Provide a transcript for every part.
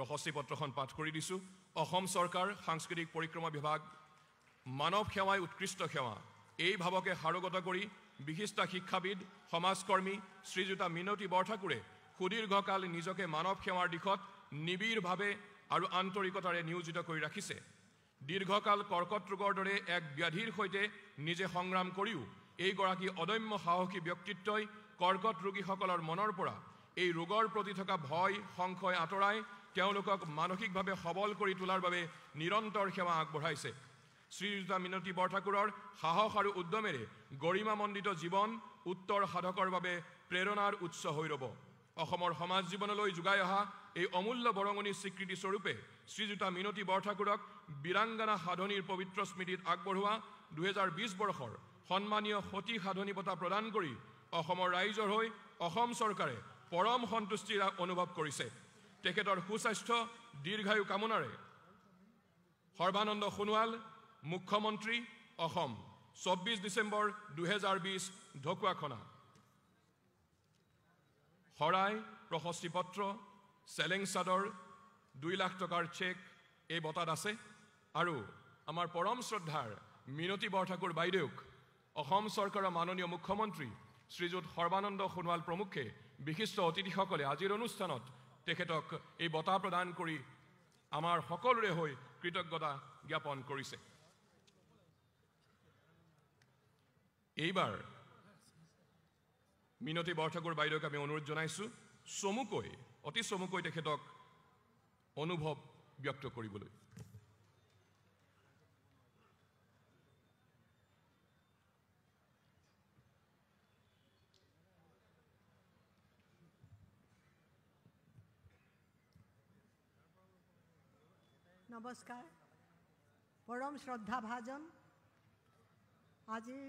প্ৰশস্তি পত্ৰখন পাঠ কৰি দিছোঁ। অসম চৰকাৰ সাংস্কৃতিক পৰিক্ৰমা বিভাগ মানৱ সেৱাই উৎকৃষ্ট সেৱা এই ভাৱকে সাৰোগত কৰি বিশিষ্ট শিক্ষাবিদ সমাজকৰ্মী শ্ৰীযুতা মিনতী বৰঠাকুৰে সুদীৰ্ঘকাল নিজকে মানৱ সেৱাৰ দিশত নিবিড়ভাৱে আৰু আন্তৰিকতাৰে নিয়োজিত কৰি ৰাখিছে। দীৰ্ঘকাল কৰ্কট ৰোগৰ দৰে এক ব্যাধিৰ সৈতে নিজে সংগ্ৰাম কৰিও এইগৰাকী অদম্য সাহসী ব্যক্তিত্বই কৰ্কট ৰোগীসকলৰ মনৰ পৰা এই ৰোগৰ প্ৰতি থকা ভয় সংশয় আঁতৰাই তেওঁলোকক মানসিকভাৱে সবল কৰি তোলাৰ বাবে নিৰন্তৰ সেৱা আগবঢ়াইছে। শ্ৰীযুতা মিনতী বৰঠাকুৰৰ সাহস আৰু উদ্যমেৰে গৰিমামণ্ডিত জীৱন উত্তৰ সাধকৰ বাবে প্ৰেৰণাৰ উৎস হৈ ৰ'ব। অসমৰ সমাজ জীৱনলৈ যোগাই অহা এই অমূল্য বৰঙণি স্বীকৃতি স্বৰূপে শ্ৰীযুতা মিনতী বৰঠাকুৰক বীৰাংগনা সাধনীৰ পবিত্ৰ স্মৃতিত আগবঢ়োৱা 2020 বৰ্ষৰ সন্মানীয় সতী সাধনী বঁটা প্ৰদান কৰি অসমৰ ৰাইজৰ হৈ অসম চৰকাৰে পৰম সন্তুষ্টি অনুভৱ কৰিছে। তেখেতৰ সুস্বাস্থ্য দীৰ্ঘায়ু কামনাৰে সৰ্বানন্দ সোণোৱাল, মুখ্যমন্ত্ৰী, অসম, 24 ডিচেম্বৰ 2020 ঢকুৱাখনা। শৰাই, প্ৰশস্তি পত্ৰ, চেলেং চাদৰ, 2 লাখ টকাৰ চেক এই বঁটাত আছে। আৰু আমাৰ পৰম শ্ৰদ্ধাৰ মিনতী বৰঠাকুৰ বাইদেউক অসম চৰকাৰৰ মাননীয় মুখ্যমন্ত্ৰী শ্ৰীযুত সৰ্বানন্দ সোণোৱাল প্ৰমুখ্যে বিশিষ্ট অতিথিসকলে আজিৰ অনুষ্ঠানত তেখেতক এই বঁটা প্ৰদান কৰি আমাৰ সকলোৰে হৈ কৃতজ্ঞতা জ্ঞাপন কৰিছে। এইবাৰ মিনতী বৰঠাকুৰ বাইদেউক আমি অনুৰোধ জনাইছোঁ অতি চমুকৈ তেখেতক অনুভৱ ব্যক্ত কৰিবলৈ। নমস্কাৰ। পৰম শ্ৰদ্ধাভাজন আজিৰ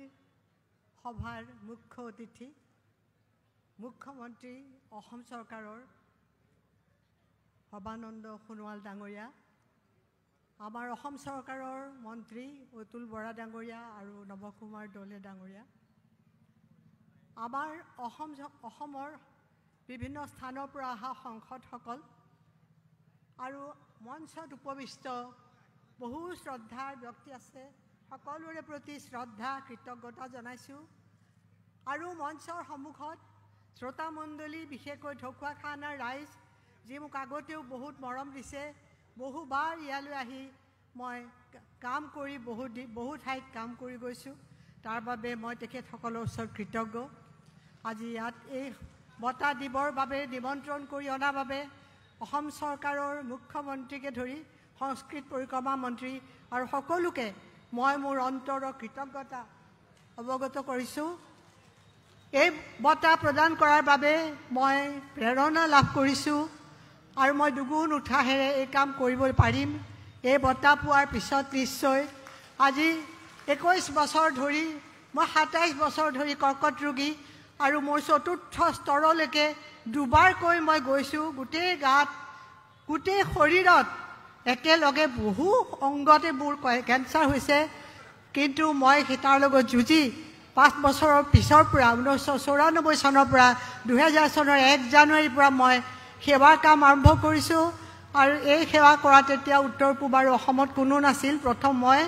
সভাৰ মুখ্য অতিথি মুখ্যমন্ত্ৰী অসম চৰকাৰৰ সৰ্বানন্দ সোণোৱাল ডাঙৰীয়া, আমাৰ অসম চৰকাৰৰ মন্ত্ৰী অতুল বৰা ডাঙৰীয়া আৰু নৱ কুমাৰ দলে ডাঙৰীয়া, আমাৰ অসমৰ বিভিন্ন স্থানৰ পৰা অহা সাংসদসকল আৰু মঞ্চত উপবিষ্ট বহু শ্ৰদ্ধাৰ ব্যক্তি আছে, সকলোৰে প্ৰতি শ্ৰদ্ধা কৃতজ্ঞতা জনাইছোঁ। আৰু মঞ্চৰ সন্মুখত শ্ৰোতামণ্ডলী, বিশেষকৈ ঢকুৱাখানাৰ ৰাইজ, যি মোক আগতেও বহুত মৰম দিছে, বহুবাৰ ইয়ালৈ আহি মই কাম কৰি বহু ঠাইত কাম কৰি গৈছোঁ, তাৰ বাবে মই তেখেতসকলৰ ওচৰত কৃতজ্ঞ। আজি ইয়াত এই বঁটা দিবৰ বাবে নিমন্ত্ৰণ কৰি অনাৰ বাবে অসম চৰকাৰৰ মুখ্যমন্ত্ৰীকে ধৰি সংস্কৃতি পৰিক্ৰমা মন্ত্ৰী আৰু সকলোকে মই মোৰ অন্তৰৰ কৃতজ্ঞতা অৱগত কৰিছোঁ। এই বঁটা প্ৰদান কৰাৰ বাবে মই প্ৰেৰণা লাভ কৰিছোঁ আৰু মই দুগুণ উৎসাহেৰে এই কাম কৰিব পাৰিম। এই বঁটা পোৱাৰ পিছত নিশ্চয় আজি 21 বছৰ ধৰি মই 27 বছৰ ধৰি কৰ্কট ৰোগী আৰু মোৰ চতুৰ্থ স্তৰলৈকে দুবাৰকৈ মই গৈছোঁ। গোটেই গাত গোটেই শৰীৰত একেলগে বহু অংগতে মোৰ কেঞ্চাৰ হৈছে, কিন্তু মই তাৰ লগত যুঁজি 5 বছৰৰ পিছৰ পৰা 1994 চনৰ পৰা 2000 চনৰ 1 জানুৱাৰীৰ পৰা মই সেৱাৰ কাম আৰম্ভ কৰিছোঁ। আৰু এই সেৱা কৰা তেতিয়া উত্তৰ পূব আৰু অসমত কোনো নাছিল, প্ৰথম মই।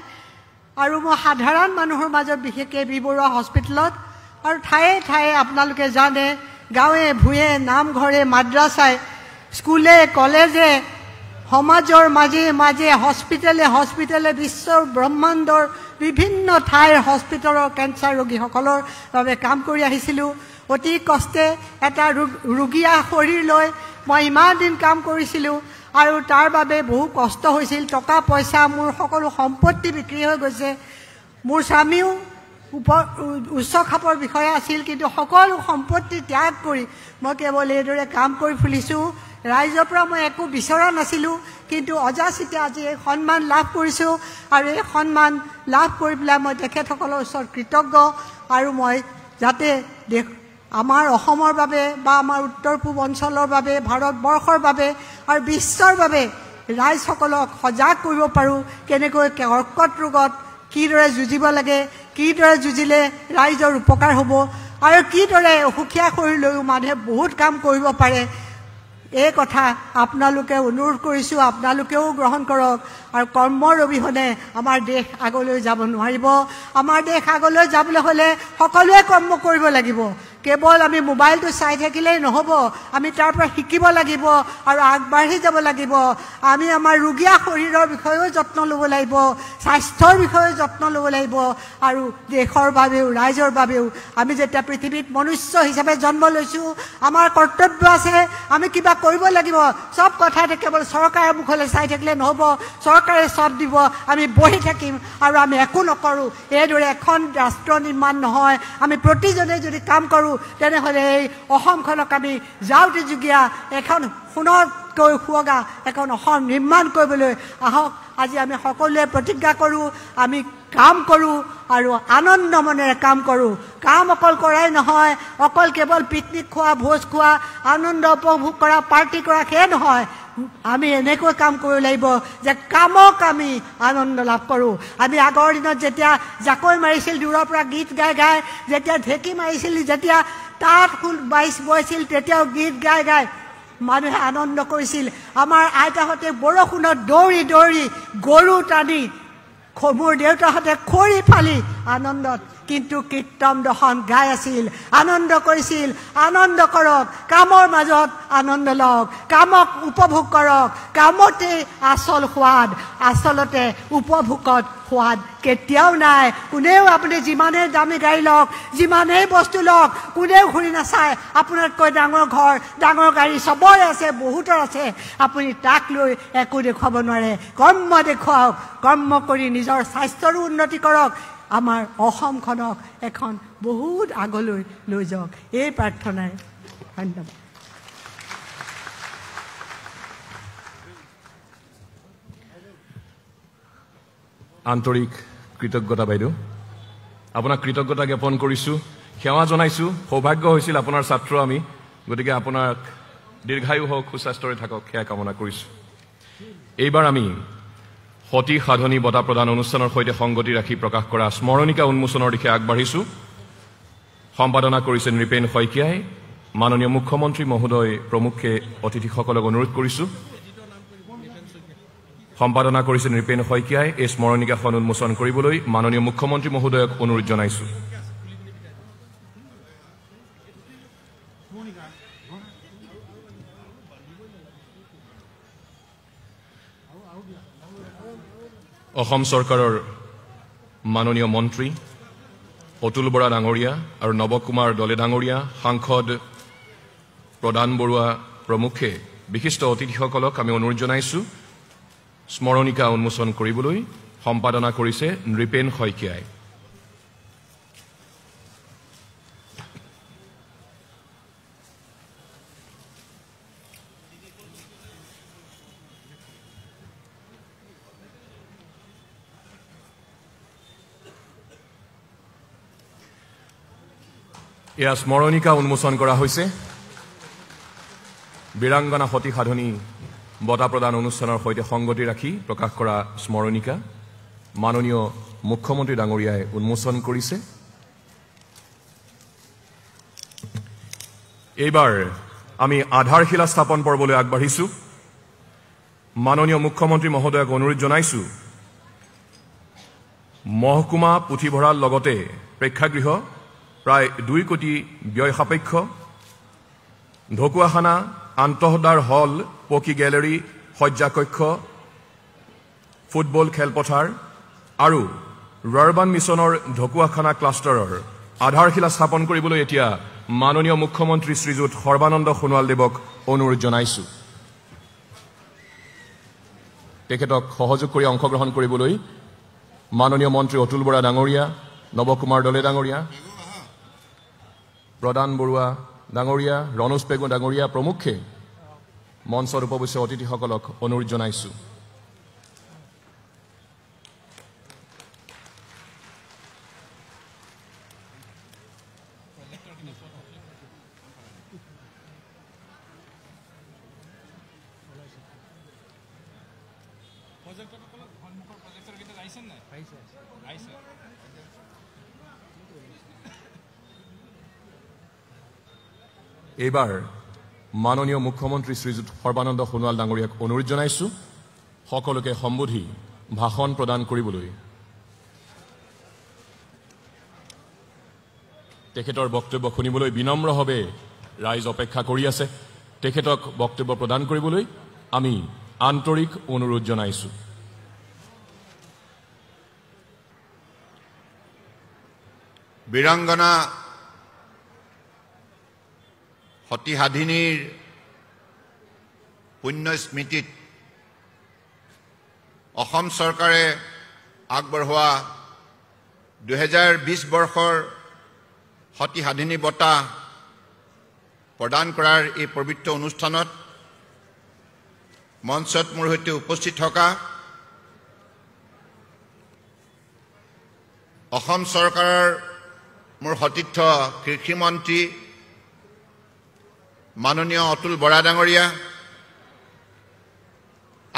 আৰু মই সাধাৰণ মানুহৰ মাজত বিশেষকৈ বি বৰুৱা হস্পিটেলত আৰু ঠায়ে ঠায়ে আপোনালোকে জানে, গাঁৱে ভূঞে নামঘৰে মাদ্ৰাছাই স্কুলে কলেজে সমাজৰ মাজে মাজে হস্পিটেলে বিশ্বৰ ব্ৰহ্মাণ্ডৰ বিভিন্ন ঠাইৰ হস্পিটেলৰ কেঞ্চাৰ ৰোগীসকলৰ বাবে কাম কৰি আহিছিলোঁ। অতি কষ্টে এটা ৰোগীয়া শৰীৰ লৈ মই ইমান দিন কাম কৰিছিলোঁ আৰু তাৰ বাবে বহু কষ্ট হৈছিল। টকা পইচা মোৰ সকলো সম্পত্তি বিক্ৰী হৈ গৈছে। মোৰ স্বামীও উচ্চ খাপৰ বিষয়া আছিল, কিন্তু সকলো সম্পত্তি ত্যাগ কৰি মই কেৱল এইদৰে কাম কৰি ফুলিছোঁ। ৰাইজৰ পৰা মই একো বিচৰা নাছিলোঁ, কিন্তু অযাচিতে আজি এই সন্মান লাভ কৰিছোঁ আৰু এই সন্মান লাভ কৰি পেলাই মই তেখেতসকলৰ ওচৰত কৃতজ্ঞ। আৰু মই যাতে আমাৰ অসমৰ বাবে বা আমাৰ উত্তৰ পূব অঞ্চলৰ বাবে, ভাৰতবৰ্ষৰ বাবে আৰু বিশ্বৰ বাবে ৰাইজসকলক সজাগ কৰিব পাৰোঁ, কেনেকৈ কৰ্কট ৰোগত কিদৰে যুঁজিব লাগে, কিদৰে যুঁজিলে ৰাইজৰ উপকাৰ হ'ব আৰু কিদৰে অসুখীয়া শৰীৰ লৈও মানুহে বহুত কাম কৰিব পাৰে। এই কথা আপোনালোকে অনুৰোধ কৰিছোঁ, আপোনালোকেও গ্ৰহণ কৰক। আৰু কৰ্মৰ অবিহনে আমাৰ দেশ আগলৈ যাব নোৱাৰিব। আমাৰ দেশ আগলৈ যাবলৈ হ'লে সকলোৱে কৰ্ম কৰিব লাগিব। কেৱল আমি মোবাইলটো চাই থাকিলেই নহ'ব, আমি তাৰ পৰা শিকিব লাগিব আৰু আগবাঢ়ি যাব লাগিব। আমি আমাৰ ৰোগীয়া শৰীৰৰ বিষয়েও যত্ন ল'ব লাগিব, স্বাস্থ্যৰ বিষয়েও যত্ন ল'ব লাগিব আৰু দেশৰ বাবেও ৰাইজৰ বাবেও। আমি যেতিয়া পৃথিৱীত মনুষ্য হিচাপে জন্ম লৈছোঁ, আমাৰ কৰ্তব্য আছে, আমি কিবা কৰিব লাগিব। চব কথাতে কেৱল চৰকাৰৰ মুখলৈ চাই থাকিলে নহ'ব, চৰকাৰে চব দিব, আমি বহি থাকিম আৰু আমি একো নকৰোঁ। এইদৰে এখন ৰাষ্ট্ৰ নিৰ্মাণ নহয়। আমি প্ৰতিজনে যদি কাম কৰোঁ, তেনেহ'লে এই অসমখনক আমি যাওঁতে যুগীয়া এখন সোণতকৈ সুৱগা এখন অসম নিৰ্মাণ কৰিবলৈ আহক। আজি আমি সকলোৱে প্ৰতিজ্ঞা কৰোঁ, আমি কাম কৰোঁ আৰু আনন্দ মনেৰে কাম কৰোঁ। কাম অকল কৰাই নহয়, অকল কেৱল পিকনিক খোৱা, ভোজ খোৱা, আনন্দ উপভোগ কৰা, পাৰ্টি কৰা, সেয়া নহয়। আমি এনেকৈ কাম কৰিব লাগিব যে কামক আমি আনন্দ লাভ কৰোঁ। আমি আগৰ দিনত যেতিয়া জাকৈ মাৰিছিল, দূৰৰ পৰা গীত গাই গাই, যেতিয়া ঢেঁকী মাৰিছিল, যেতিয়া তাত খোল বৈছিল, তেতিয়াও গীত গাই গাই মানুহে আনন্দ কৰিছিল। আমাৰ আইতাহঁতে বৰষুণত দৌৰি দৌৰি গৰু টানি, মোৰ দেউতাহঁতে খৰি ফালি আনন্দত কিন্তু কীৰ্তন দশন গাই আছিল, আনন্দ কৰিছিল। আনন্দ কৰক, কামৰ মাজত আনন্দ লওক, কামক উপভোগ কৰক। কামতে আচল সোৱাদ, আচলতে উপভোগত সোৱাদ কেতিয়াও নাই। কোনেও আপুনি যিমানেই দামী গাড়ী লওক, যিমানেই বস্তু লওক, কোনেও ঘূৰি নাচায় আপোনাতকৈ ডাঙৰ ঘৰ, ডাঙৰ গাড়ী চবৰে আছে, বহুতৰ আছে। আপুনি তাক লৈ একো দেখুৱাব নোৱাৰে। কৰ্ম দেখুৱাওক, কৰ্ম কৰি নিজৰ স্বাস্থ্যৰো উন্নতি কৰক, আমাৰ অসমখনক এখন বহুত আগলৈ লৈ যাওক। এই প্ৰাৰ্থনাই ধন্যবাদ। আন্তৰিক কৃতজ্ঞতা বাইদেউ, আপোনাক কৃতজ্ঞতা জ্ঞাপন কৰিছোঁ, সেৱা জনাইছোঁ। সৌভাগ্য হৈছিল আপোনাৰ ছাত্ৰ আমি, গতিকে আপোনাক দীৰ্ঘায়ু হওক, সুস্বাস্থ্যৰে থাকক, সেয়া কামনা কৰিছোঁ। এইবাৰ আমি সতী সাধনী বঁটা প্ৰদান অনুষ্ঠানৰ সৈতে সংগতি ৰাখি প্ৰকাশ কৰা স্মৰণিকা উন্মোচনৰ দিশে আগবাঢ়িছোঁ। সম্পাদনা কৰিছে নৃপেন শইকীয়াই। মাননীয় মুখ্যমন্ত্ৰী মহোদয় প্ৰমুখ্যে অতিথিসকলক অনুৰোধ কৰিছোঁ। সম্পাদনা কৰিছে নৃপেন শইকীয়াই। এই স্মৰণিকাখন উন্মোচন কৰিবলৈ মাননীয় মুখ্যমন্ত্ৰী মহোদয়ক অনুৰোধ জনাইছোঁ। অসম চৰকাৰৰ মাননীয় মন্ত্ৰী অতুল বৰা ডাঙৰীয়া আৰু নৱ কুমাৰ দলে ডাঙৰীয়া, সাংসদ প্ৰদান বৰুৱা প্ৰমুখ্যে বিশিষ্ট অতিথিসকলক আমি অনুৰোধ জনাইছোঁ স্মৰণিকা উন্মোচন কৰিবলৈ। সম্পাদনা কৰিছে নৃপেন শইকীয়াই। এয়া স্মৰণিকা উন্মোচন কৰা হৈছে বীৰাংগনা সতী সাধনী বঁটা প্ৰদান অনুষ্ঠানৰ সৈতে সংগতি ৰাখি প্ৰকাশ কৰা স্মৰণিকা মাননীয় মুখ্যমন্ত্ৰী ডাঙৰীয়াই উন্মোচন কৰিছে। এইবাৰ আমি আধাৰশিলা স্থাপন পৰ্বলৈ আগবাঢ়িছোঁ। মাননীয় মুখ্যমন্ত্ৰী মহোদয়ক অনুৰোধ জনাইছোঁ মহকুমা পুথিভঁৰাল লগতে প্ৰেক্ষাগৃহ প্ৰায় 2 কোটি ব্যয় সাপেক্ষ, ঢকুৱাখানা আন্তঃদাৰ হল, পকী গেলেৰী, শয্যাকক্ষ, ফুটবল খেলপথাৰ আৰু ৰাৰবান মিছনৰ ঢকুৱাখানা ক্লাষ্টাৰৰ আধাৰশিলা স্থাপন কৰিবলৈ এতিয়া মাননীয় মুখ্যমন্ত্ৰী শ্ৰীযুত সৰ্বানন্দ সোণোৱালদেৱক অনুৰোধ জনাইছোঁ। তেখেতক সহযোগ কৰি অংশগ্ৰহণ কৰিবলৈ মাননীয় মন্ত্ৰী অতুল বৰা ডাঙৰীয়া, নৱ কুমাৰ দলে ডাঙৰীয়া, প্ৰদান বৰুৱা ডাঙৰীয়া, ৰণোজ পেগু ডাঙৰীয়া প্ৰমুখ্যে মঞ্চত উপৱিষ্ট অতিথিসকলক অনুৰোধ জনাইছোঁ। এইবাৰ মাননীয় মুখ্যমন্ত্ৰী শ্ৰীযুত সৰ্বানন্দ সোণোৱাল ডাঙৰীয়াক অনুৰোধ জনাইছোঁ সকলোকে সম্বোধি ভাষণ প্ৰদান কৰিবলৈ। তেখেতৰ বক্তব্য শুনিবলৈ বিনম্ৰভাৱে ৰাইজ অপেক্ষা কৰি আছে। তেখেতক বক্তব্য প্ৰদান কৰিবলৈ আমি আন্তৰিক অনুৰোধ জনাইছোঁ। বীৰাংগনা সতীসাধিনীৰ পুণ্য স্মৃতিত অসম চৰকাৰে আগবঢ়োৱা 2020 বৰ্ষৰ সতীসাধিনী বঁটা প্ৰদান কৰাৰ এই পবিত্ৰ অনুষ্ঠানত মঞ্চত মোৰ সৈতে উপস্থিত থকা অসম চৰকাৰৰ মোৰ সতীৰ্থ কৃষিমন্ত্ৰী মাননীয় অতুল বৰা ডাঙৰীয়া,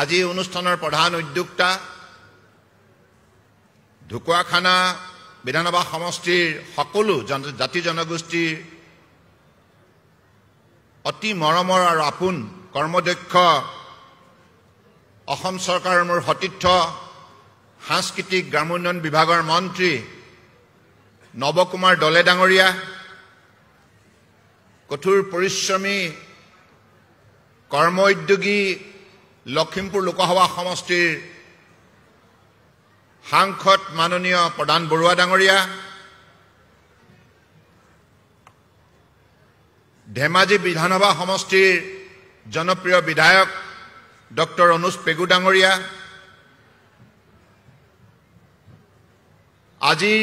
আজি অনুষ্ঠানৰ প্ৰধান উদ্যোক্তা ঢকুৱাখানা বিধানসভা সমষ্টিৰ সকলো জাতি জনগোষ্ঠীৰ অতি মৰমৰ আৰু আপোন কৰ্মদক্ষ অসম চৰকাৰৰ মোৰ সতীৰ্থ সাংস্কৃতিক গ্ৰামোন্নয়ন বিভাগৰ মন্ত্ৰী নৱকুমাৰ দলে ডাঙৰীয়া, কঠোৰ পৰিশ্ৰমী কৰ্ম উদ্যোগী লখিমপুৰ লোকসভা সমষ্টিৰ সাংসদ মাননীয় প্ৰধান বৰুৱা ডাঙৰীয়া, ধেমাজি বিধানসভা সমষ্টিৰ জনপ্ৰিয় বিধায়ক ডক্টৰ অনুজ পেগু ডাঙৰীয়া, আজিৰ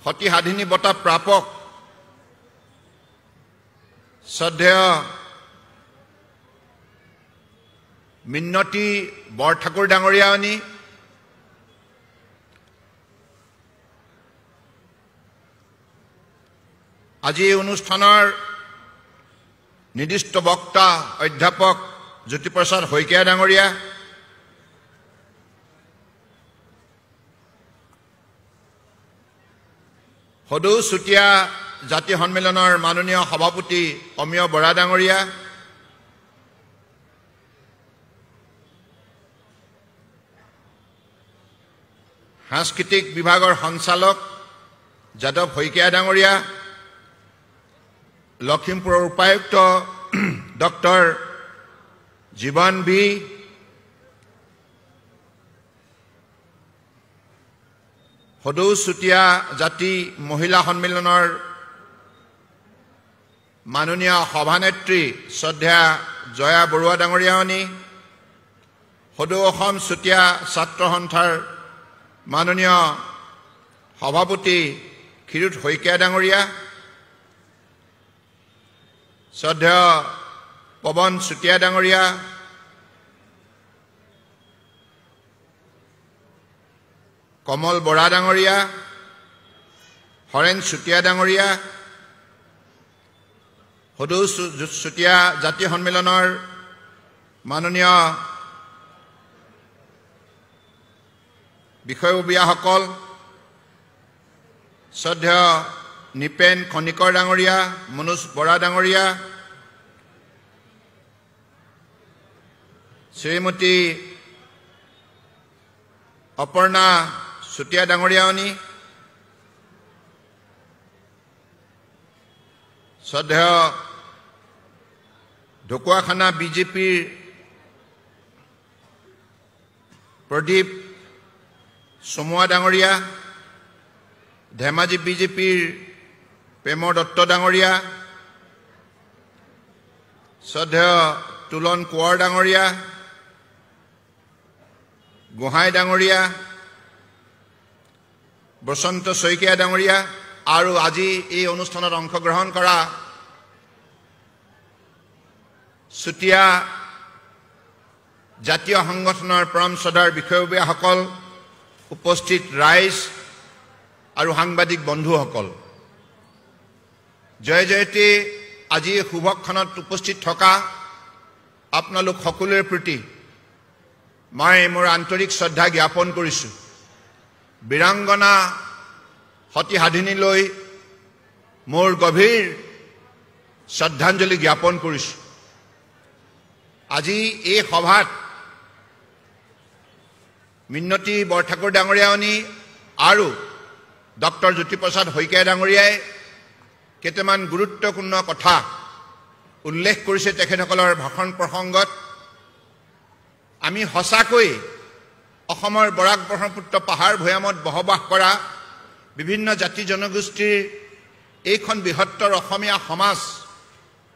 সতীসাধিনী বঁটা প্ৰাপক শ্ৰদ্ধেয় মিন্নতী বৰঠাকুৰ ডাঙৰীয়ানী, আজি এই অনুষ্ঠানৰ নিৰ্দিষ্ট বক্তা অধ্যাপক জ্যোতিপ্ৰসাদ শইকীয়া ডাঙৰীয়া, সদৌ চুতীয়া জাতি সন্মিলনৰ মাননীয় সভাপতি অমীয় বৰা ডাঙৰীয়া, সাংস্কৃতিক বিভাগৰ সঞ্চালক যাদৱ শইকীয়া ডাঙৰীয়া, লখিমপুৰৰ উপায়ুক্ত ডক্টৰ জীৱন ভি, সদৌ চুতীয়া জাতি মহিলা সন্মিলনৰ মাননীয় সভানেত্ৰী শ্ৰদ্ধা জয়া বৰুৱা ডাঙৰীয়ানী, সদৌ অসম চুতীয়া ছাত্ৰ সন্থাৰ মাননীয় সভাপতি ক্ষীৰোদ শইকীয়া ডাঙৰীয়া, শ্ৰদ্ধেয় পৱন চুতীয়া ডাঙৰীয়া, কমল বৰা ডাঙৰীয়া, হৰেণ চুতীয়া ডাঙৰীয়া, সদৌ চুতীয়া জাতি সন্মিলনৰ মাননীয় বিষয়ববীয়াসকল, শ্ৰদ্ধেয় নিপেন খনিকৰ ডাঙৰীয়া, মনোজ বৰা ডাঙৰীয়া, শ্ৰীমতী অপৰ্ণা চুতীয়া ডাঙৰীয়ানী, শ্ৰদ্ধেয় ঢকুৱাখানা বিজেপিৰ প্ৰদীপ চমুৱা ডাঙৰীয়া, ধেমাজি বিজেপিৰ প্ৰেমৰ দত্ত ডাঙৰীয়া, শ্ৰদ্ধেয় তুলন কোঁৱৰ ডাঙৰীয়া, গোহাঁই ডাঙৰীয়া, বসন্ত শইকীয়া ডাঙৰীয়া আৰু আজি এই অনুষ্ঠানত অংশগ্ৰহণ কৰা চুতীয়া জাতীয় সংগঠনৰ পৰম শ্ৰদ্ধাৰ বিষয়ববীয়াসকল, উপস্থিত ৰাইজ আৰু সাংবাদিক বন্ধুসকল, জয় জয়তে আজি শুভক্ষণত উপস্থিত থকা আপোনালোক সকলোৰে প্ৰতি মই মোৰ আন্তৰিক শ্ৰদ্ধা জ্ঞাপন কৰিছোঁ। বীৰাংগনা সতীসাধিনীলৈ মোৰ গভীৰ শ্ৰদ্ধাঞ্জলি জ্ঞাপন কৰিছোঁ। আজি এই সভাত মিনতি বৰঠাকুৰ ডাঙৰীয়ানী আৰু ডক্টৰ জ্যোতিপ্ৰসাদ শইকীয়া ডাঙৰীয়াই কেইটামান গুৰুত্বপূৰ্ণ কথা উল্লেখ কৰিছে তেখেতসকলৰ ভাষণ প্ৰসংগত। আমি সঁচাকৈ অসমৰ বৰাক ব্ৰহ্মপুত্ৰ পাহাৰ ভৈয়ামত বসবাস কৰা বিভিন্ন জাতি জনগোষ্ঠীৰ এইখন বৃহত্তৰ অসমীয়া সমাজ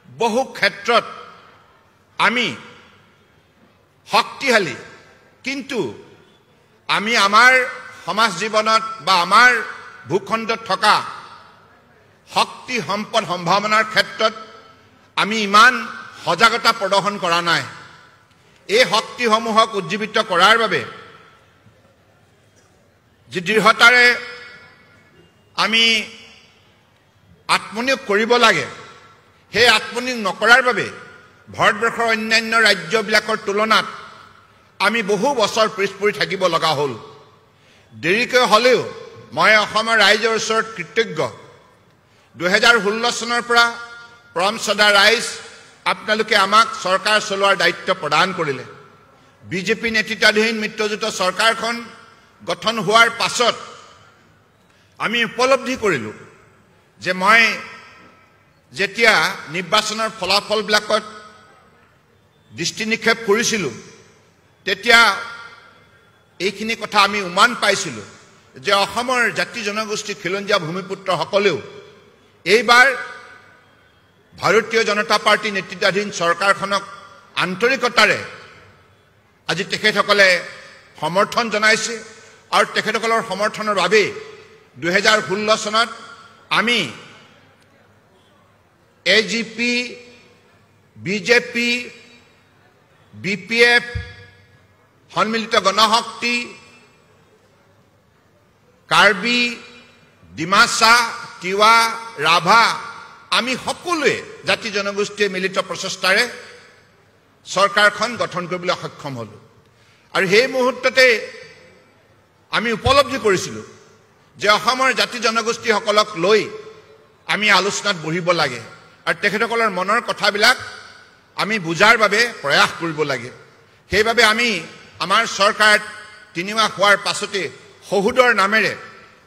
বহু ক্ষেত্ৰত আমি শক্তিশালী, কিন্তু আমি আমাৰ সমাজ জীৱনত বা আমাৰ ভূখণ্ডত থকা শক্তি সম্পদ সম্ভাৱনাৰ ক্ষেত্ৰত আমি ইমান সজাগতা প্ৰদৰ্শন কৰা নাই। এই শক্তিসমূহক উজ্জীৱিত কৰাৰ বাবে যি দৃঢ়তাৰে আমি আত্মনিয়োগ কৰিব লাগে, সেই আত্মনিয়োগ নকৰাৰ বাবে ভাৰতবৰ্ষৰ অন্যান্য ৰাজ্যবিলাকৰ তুলনাত আমি বহু বছৰ পিছ পৰি থাকিব লগা হ'ল। দেৰিকৈ হ'লেও মই অসমৰ ৰাইজৰ ওচৰত কৃতজ্ঞ। 2016 চনৰ পৰা পৰম শ্ৰদ্ধা ৰাইজ আপোনালোকে আমাক চৰকাৰ চলোৱাৰ দায়িত্ব প্ৰদান কৰিলে। বিজেপি নেতৃত্বাধীন মিত্ৰজোঁটৰ চৰকাৰখন গঠন হোৱাৰ পাছত আমি উপলব্ধি কৰিলোঁ যে মই যেতিয়া নিৰ্বাচনৰ ফলাফলবিলাকত দৃষ্টি নিক্ষেপ কৰিছিলোঁ, তেতিয়া এইখিনি কথা আমি উমান পাইছিলোঁ যে অসমৰ জাতি জনগোষ্ঠী খিলঞ্জীয়া ভূমিপুত্ৰসকলেও এইবাৰ ভাৰতীয় জনতা পাৰ্টী নেতৃত্বাধীন চৰকাৰখনক আন্তৰিকতাৰে আজি তেখেতসকলে সমৰ্থন জনাইছে। আৰু তেখেতসকলৰ সমৰ্থনৰ বাবেই 2016 চনত আমি AGP, বিজেপি, BPF, সন্মিলিত গণশক্তি, কাৰ্বি, ডিমাচা, তিৱা, ৰাভা, আমি সকলোৱে জাতি জনগোষ্ঠীয়ে মিলিত প্ৰচেষ্টাৰে চৰকাৰখন গঠন কৰিবলৈ সক্ষম হ'লোঁ। আৰু সেই মুহূৰ্ততে আমি উপলব্ধি কৰিছিলোঁ যে অসমৰ জাতি জনগোষ্ঠীসকলক লৈ আমি আলোচনাত বহিব লাগে আৰু তেখেতসকলৰ মনৰ কথাবিলাক আমি বুজাৰ বাবে প্ৰয়াস কৰিব লাগে। সেইবাবে আমি আমাৰ চৰকাৰত 3 মাহ হোৱাৰ পাছতে সহুদৰ নামেৰে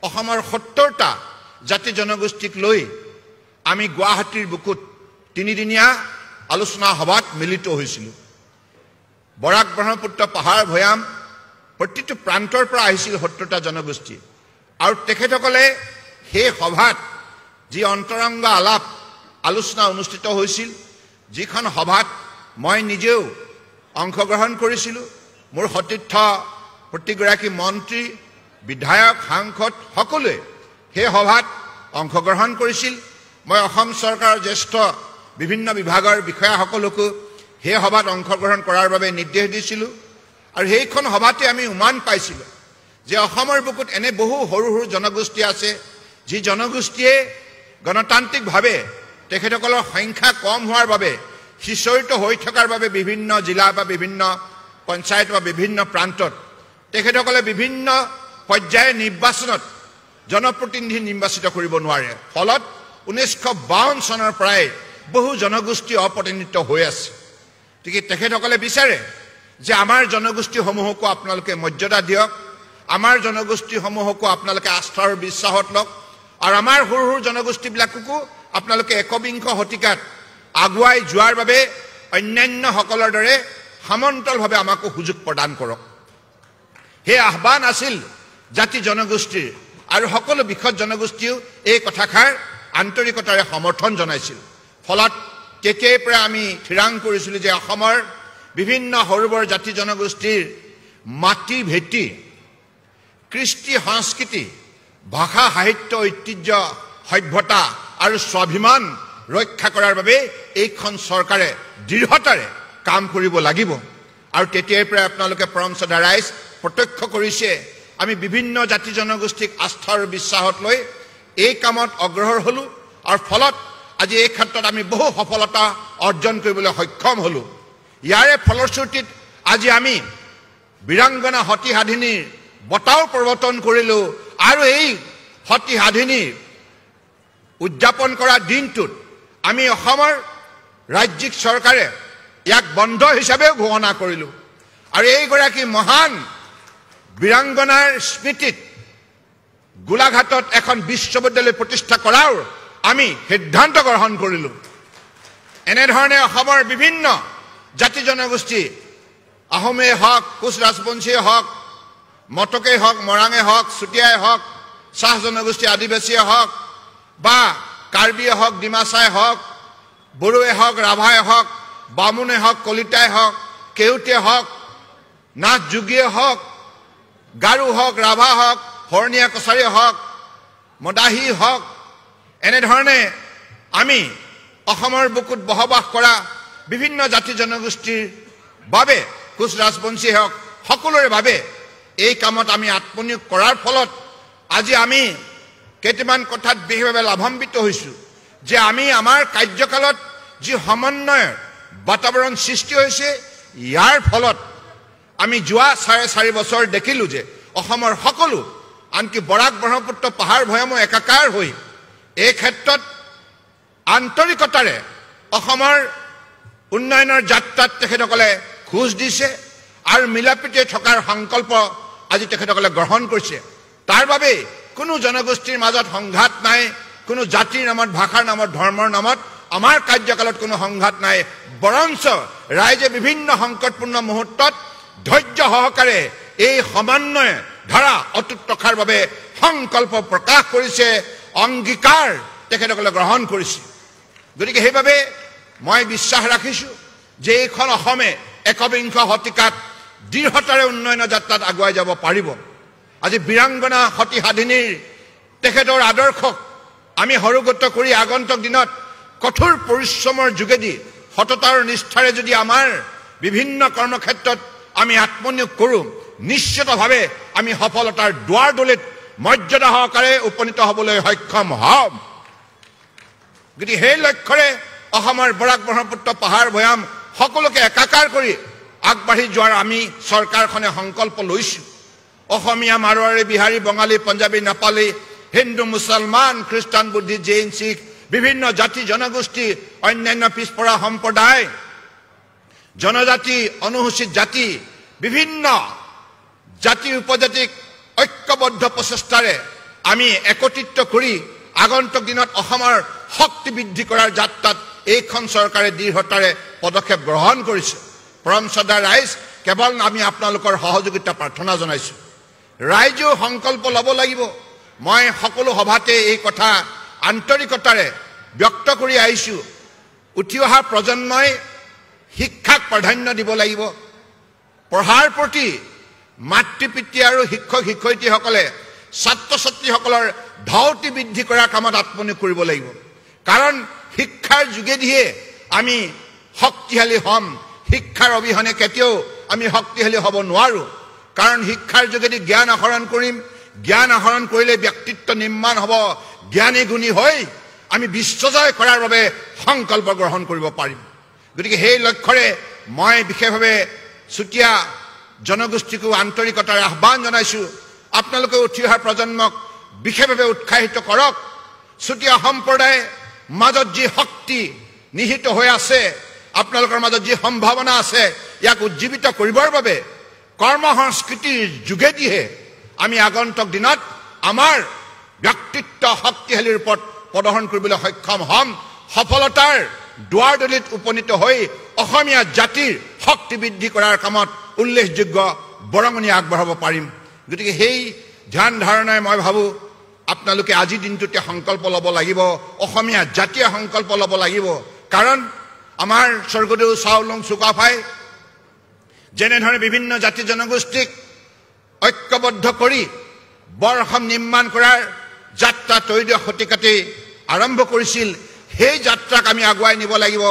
অসমৰ 70টা জাতি জনগোষ্ঠীক লৈ আমি গুৱাহাটীৰ বুকুত 3দিনীয়া আলোচনা সভাত মিলিত হৈছিলোঁ। বৰাক ব্ৰহ্মপুত্ৰ পাহাৰ ভৈয়াম প্ৰতিটো প্ৰান্তৰ পৰা আহিছিল 70টা জনগোষ্ঠী। আৰু তেখেতসকলে সেই সভাত যি অন্তৰংগ আলাপ আলোচনা অনুষ্ঠিত হৈছিল, যিখন সভাত মই নিজেও অংশগ্ৰহণ কৰিছিলোঁ, মোৰ সতীৰ্থ প্ৰতিগৰাকী মন্ত্ৰী, বিধায়ক, সাংসদ সকলোৱে সেই সভাত অংশগ্ৰহণ কৰিছিল। মই অসম চৰকাৰৰ জ্যেষ্ঠ বিভিন্ন বিভাগৰ বিষয়াসকলকো সেই সভাত অংশগ্ৰহণ কৰাৰ বাবে নিৰ্দেশ দিছিলোঁ। আৰু সেইখন সভাতে আমি উমান পাইছিলোঁ যে অসমৰ বুকুত এনে বহু সৰু সৰু জনগোষ্ঠী আছে, যি জনগোষ্ঠীয়ে গণতান্ত্ৰিকভাৱে তেখেতসকলৰ সংখ্যা কম হোৱাৰ বাবে সিঁচৰিত হৈ থকাৰ বাবে বিভিন্ন জিলা বা বিভিন্ন পঞ্চায়ত বা বিভিন্ন প্ৰান্তত তেখেতসকলে বিভিন্ন পৰ্যায়ৰ নিৰ্বাচনত জনপ্ৰতিনিধি নিৰ্বাচিত কৰিব নোৱাৰে। ফলত 1952 চনৰ পৰাই বহু জনগোষ্ঠী অপ্ৰতিনিধিত্ব হৈ আছে। গতিকে তেখেতসকলে বিচাৰে যে আমাৰ জনগোষ্ঠীসমূহকো আপোনালোকে মৰ্যাদা দিয়ক, আমাৰ জনগোষ্ঠীসমূহকো আপোনালোকে আস্থাৰ বিশ্বাসত লওক, আৰু আমাৰ সৰু সৰু জনগোষ্ঠীবিলাককো আপোনালোকে 21 শতিকাত আগুৱাই যোৱাৰ বাবে অন্যান্যসকলৰ দৰে সমান্তৰালভাৱে আমাকো সুযোগ প্ৰদান কৰক। সেই আহ্বান আছিল জাতি জনগোষ্ঠীৰ, আৰু সকলো বৃহৎ জনগোষ্ঠীয়েও এই কথাষাৰ আন্তৰিকতাৰে সমৰ্থন জনাইছিল। ফলত তেতিয়াৰ পৰা আমি থিৰাং কৰিছিলোঁ যে অসমৰ বিভিন্ন সৰু বৰ জাতি জনগোষ্ঠীৰ মাটি ভেটি, কৃষ্টি সংস্কৃতি, ভাষা সাহিত্য ঐতিহ্য সভ্যতা আৰু স্বাভিমান ৰক্ষা কৰাৰ বাবে এইখন চৰকাৰে দৃঢ়তাৰে কাম কৰিব লাগিব। আৰু তেতিয়াৰ পৰা আপোনালোকে পৰম শ্ৰদ্ধা ৰাইজ প্ৰত্যক্ষ কৰিছে আমি বিভিন্ন জাতি জনগোষ্ঠীক আস্থা আৰু বিশ্বাসত লৈ এই কামত অগ্ৰসৰ হ'লোঁ, আৰু ফলত আজি এই ক্ষেত্ৰত আমি বহু সফলতা অৰ্জন কৰিবলৈ সক্ষম হ'লোঁ। ইয়াৰে ফলশ্ৰুতিত আজি আমি বীৰাংগনা সতী সাধিনীৰ বঁটাও প্ৰৱৰ্তন কৰিলোঁ, আৰু এই সতী সাধিনীৰ উদযাপন কৰা দিনটোত আমি অসমৰ ৰাজ্যিক চৰকাৰে ইয়াক বন্ধ হিচাপে ঘোষণা কৰিলোঁ আৰু এইগৰাকী মহান বীৰাংগনাৰ স্মৃতিত গোলাঘাটত এখন বিশ্ববিদ্যালয় প্ৰতিষ্ঠা কৰাৰ আমি সিদ্ধান্ত গ্ৰহণ কৰিলোঁ এনেধৰণে অসমৰ বিভিন্ন জাতি জনগোষ্ঠী আহোমে হওক কোচ ৰাজবংশীয়ে হওক মটকে হওক মৰাঙে হওক চুতীয়াই হওক চাহ জনগোষ্ঠী আদিবাসীয়ে হওক বা কাৰ্বিয়ে হওক ডিমাচাই হওক বড়োৱে হওক ৰাভাই হওক বামুণে হওক কলিতাই হওক কেউটে হওক নাথ যোগীয়ে হওক গাৰু হওক ৰাভা হওক হৰণীয়া কছাৰী হওক মদাহী হওক এনেধৰণে আমি অসমৰ বুকুত বসবাস কৰা বিভিন্ন জাতি জনগোষ্ঠীৰ বাবে কোচ ৰাজবংশী হওক সকলোৰে বাবে এই কামত আমি আত্মনিয়োগ কৰাৰ ফলত আজি আমি কেইটামান কথাত বিশেষভাৱে লাভান্বিত হৈছোঁ যে আমি আমাৰ কাৰ্যকালত যি সমন্বয়ৰ বাতাবৰণ সৃষ্টি হৈছে ইয়াৰ ফলত আমি যোৱা 4.5 বছৰ দেখিলোঁ যে অসমৰ সকলো আনকি বৰাক ব্ৰহ্মপুত্ৰ পাহাৰ ভৈয়ামো একাকাৰ হৈ এই ক্ষেত্ৰত আন্তৰিকতাৰে অসমৰ উন্নয়নৰ যাত্ৰাত তেখেতসকলে খোজ দিছে আৰু মিলাপ্ৰীতিৰে থকাৰ সংকল্প আজি তেখেতসকলে গ্ৰহণ কৰিছে তাৰ বাবে কোনো জনগোষ্ঠীৰ মাজত সংঘাত নাই কোনো জাতিৰ নামত ভাষাৰ নামত ধৰ্মৰ নামত আমাৰ কাৰ্যকালত কোনো সংঘাত নাই বৰঞ্চ ৰাইজে বিভিন্ন সংকটপূৰ্ণ মুহূৰ্তত ধৈৰ্য সহকাৰে এই সমন্বয় ধাৰা অটুট ৰখাৰ বাবে সংকল্প প্ৰকাশ কৰিছে অংগীকাৰ তেখেতসকলে গ্ৰহণ কৰিছে গতিকে সেইবাবে মই বিশ্বাস ৰাখিছোঁ যে এইখন অসমে একবিংশ শতিকাত দৃঢ়তাৰে উন্নয়নৰ যাত্ৰাত আগুৱাই যাব পাৰিব আজি বীৰাংগনা সতী সাধিনীৰ তেখেতৰ আদৰ্শক আমি সৰুগত কৰি আগন্তুক দিনত কঠোৰ পৰিশ্ৰমৰ যোগেদি সততাৰ নিষ্ঠাৰে যদি আমাৰ বিভিন্ন কৰ্মক্ষেত্ৰত আমি আত্মনিয়োগ কৰোঁ নিশ্চিতভাৱে আমি সফলতাৰ দুৱাৰদলিত মৰ্যাদা সহকাৰে উপনীত হ'বলৈ সক্ষম হ'ম গতিকে সেই লক্ষ্যৰে অসমৰ বৰাক ব্ৰহ্মপুত্ৰ পাহাৰ ভৈয়াম সকলোকে একাকাৰ কৰি আগবাঢ়ি যোৱাৰ আমি চৰকাৰখনে সংকল্প লৈছোঁ অসমীয়া মাৰোৱাৰী বিহাৰী বঙালী পঞ্জাবী নেপালী হিন্দু মুছলমান খ্ৰীষ্টান বুদ্ধিষ্ট জৈন শিখ বিভিন্ন জাতি জনগোষ্ঠী অন্যান্য পিছপৰা সম্প্ৰদায় জনজাতি অনুসূচিত জাতি বিভিন্ন জাতি উপজাতিক ঐক্যবদ্ধ প্ৰচেষ্টাৰে আমি একত্ৰিত কৰি আগন্তুক দিনত অসমৰ শক্তি বৃদ্ধি কৰাৰ যাত্ৰাত এইখন চৰকাৰে দৃঢ়তাৰে পদক্ষেপ গ্ৰহণ কৰিছে পৰম শ্ৰদ্ধা ৰাইজ কেৱল আমি আপোনালোকৰ সহযোগিতা প্ৰাৰ্থনা জনাইছোঁ ৰাইজেও সংকল্প ল'ব লাগিব মই সকলো সভাতে এই কথা আন্তৰিকতাৰে ব্যক্ত কৰি আহিছোঁ উঠি অহা প্ৰজন্মই শিক্ষাক প্ৰাধান্য দিব লাগিব পঢ়াৰ প্ৰতি মাতৃ পিতৃ আৰু শিক্ষক শিক্ষয়িত্ৰীসকলে ছাত্ৰ ছাত্ৰীসকলৰ ধাউতি বৃদ্ধি কৰাৰ কামত আত্মনিয়োগ কৰিব লাগিব কাৰণ শিক্ষাৰ যোগেদিহে আমি শক্তিশালী হ'ম শিক্ষাৰ অবিহনে কেতিয়াও আমি শক্তিশালী হ'ব নোৱাৰোঁ কাৰণ শিক্ষাৰ যোগেদি জ্ঞান আহৰণ কৰিম জ্ঞান আহৰণ কৰিলে ব্যক্তিত্ব নিৰ্মাণ হ'ব জ্ঞানী গুণী হৈ আমি বিশ্বজয় কৰাৰ বাবে সংকল্প গ্ৰহণ কৰিব পাৰিম গতিকে সেই লক্ষ্যৰে মই বিশেষভাৱে চুতীয়া জনগোষ্ঠীকো আন্তৰিকতাৰে আহ্বান জনাইছোঁ আপোনালোকে উঠি অহা প্ৰজন্মক বিশেষভাৱে উৎসাহিত কৰক চুতীয়া সম্প্ৰদায় মাজত যি শক্তি নিহিত হৈ আছে আপোনালোকৰ মাজত যি সম্ভাৱনা আছে ইয়াক উজ্জীৱিত কৰিবৰ বাবে কৰ্ম সংস্কৃতিৰ যোগেদিহে আমি আগন্তুক দিনত আমাৰ ব্যক্তিত্ব শক্তিশালী ৰূপত প্ৰদৰ্শন কৰিবলৈ সক্ষম হ'ম সফলতাৰ দুৱাৰদলিত উপনীত হৈ অসমীয়া জাতিৰ শক্তি বৃদ্ধি কৰাৰ কামত উল্লেখযোগ্য বৰঙণি আগবঢ়াব পাৰিম গতিকে সেই ধ্যান ধাৰণাই মই ভাবোঁ আপোনালোকে আজি দিনটোতে সংকল্প ল'ব লাগিব অসমীয়া জাতীয় সংকল্প ল'ব লাগিব কাৰণ আমাৰ স্বৰ্গদেউ চাওলুং চুকাফাই যেনেধৰণে বিভিন্ন জাতি জনগোষ্ঠীক ঐক্যবদ্ধ কৰি বৰ অসম নিৰ্মাণ কৰাৰ যাত্ৰা ত্ৰয়োদশ শতিকাতে আৰম্ভ কৰিছিল সেই যাত্ৰাক আমি আগুৱাই নিব লাগিব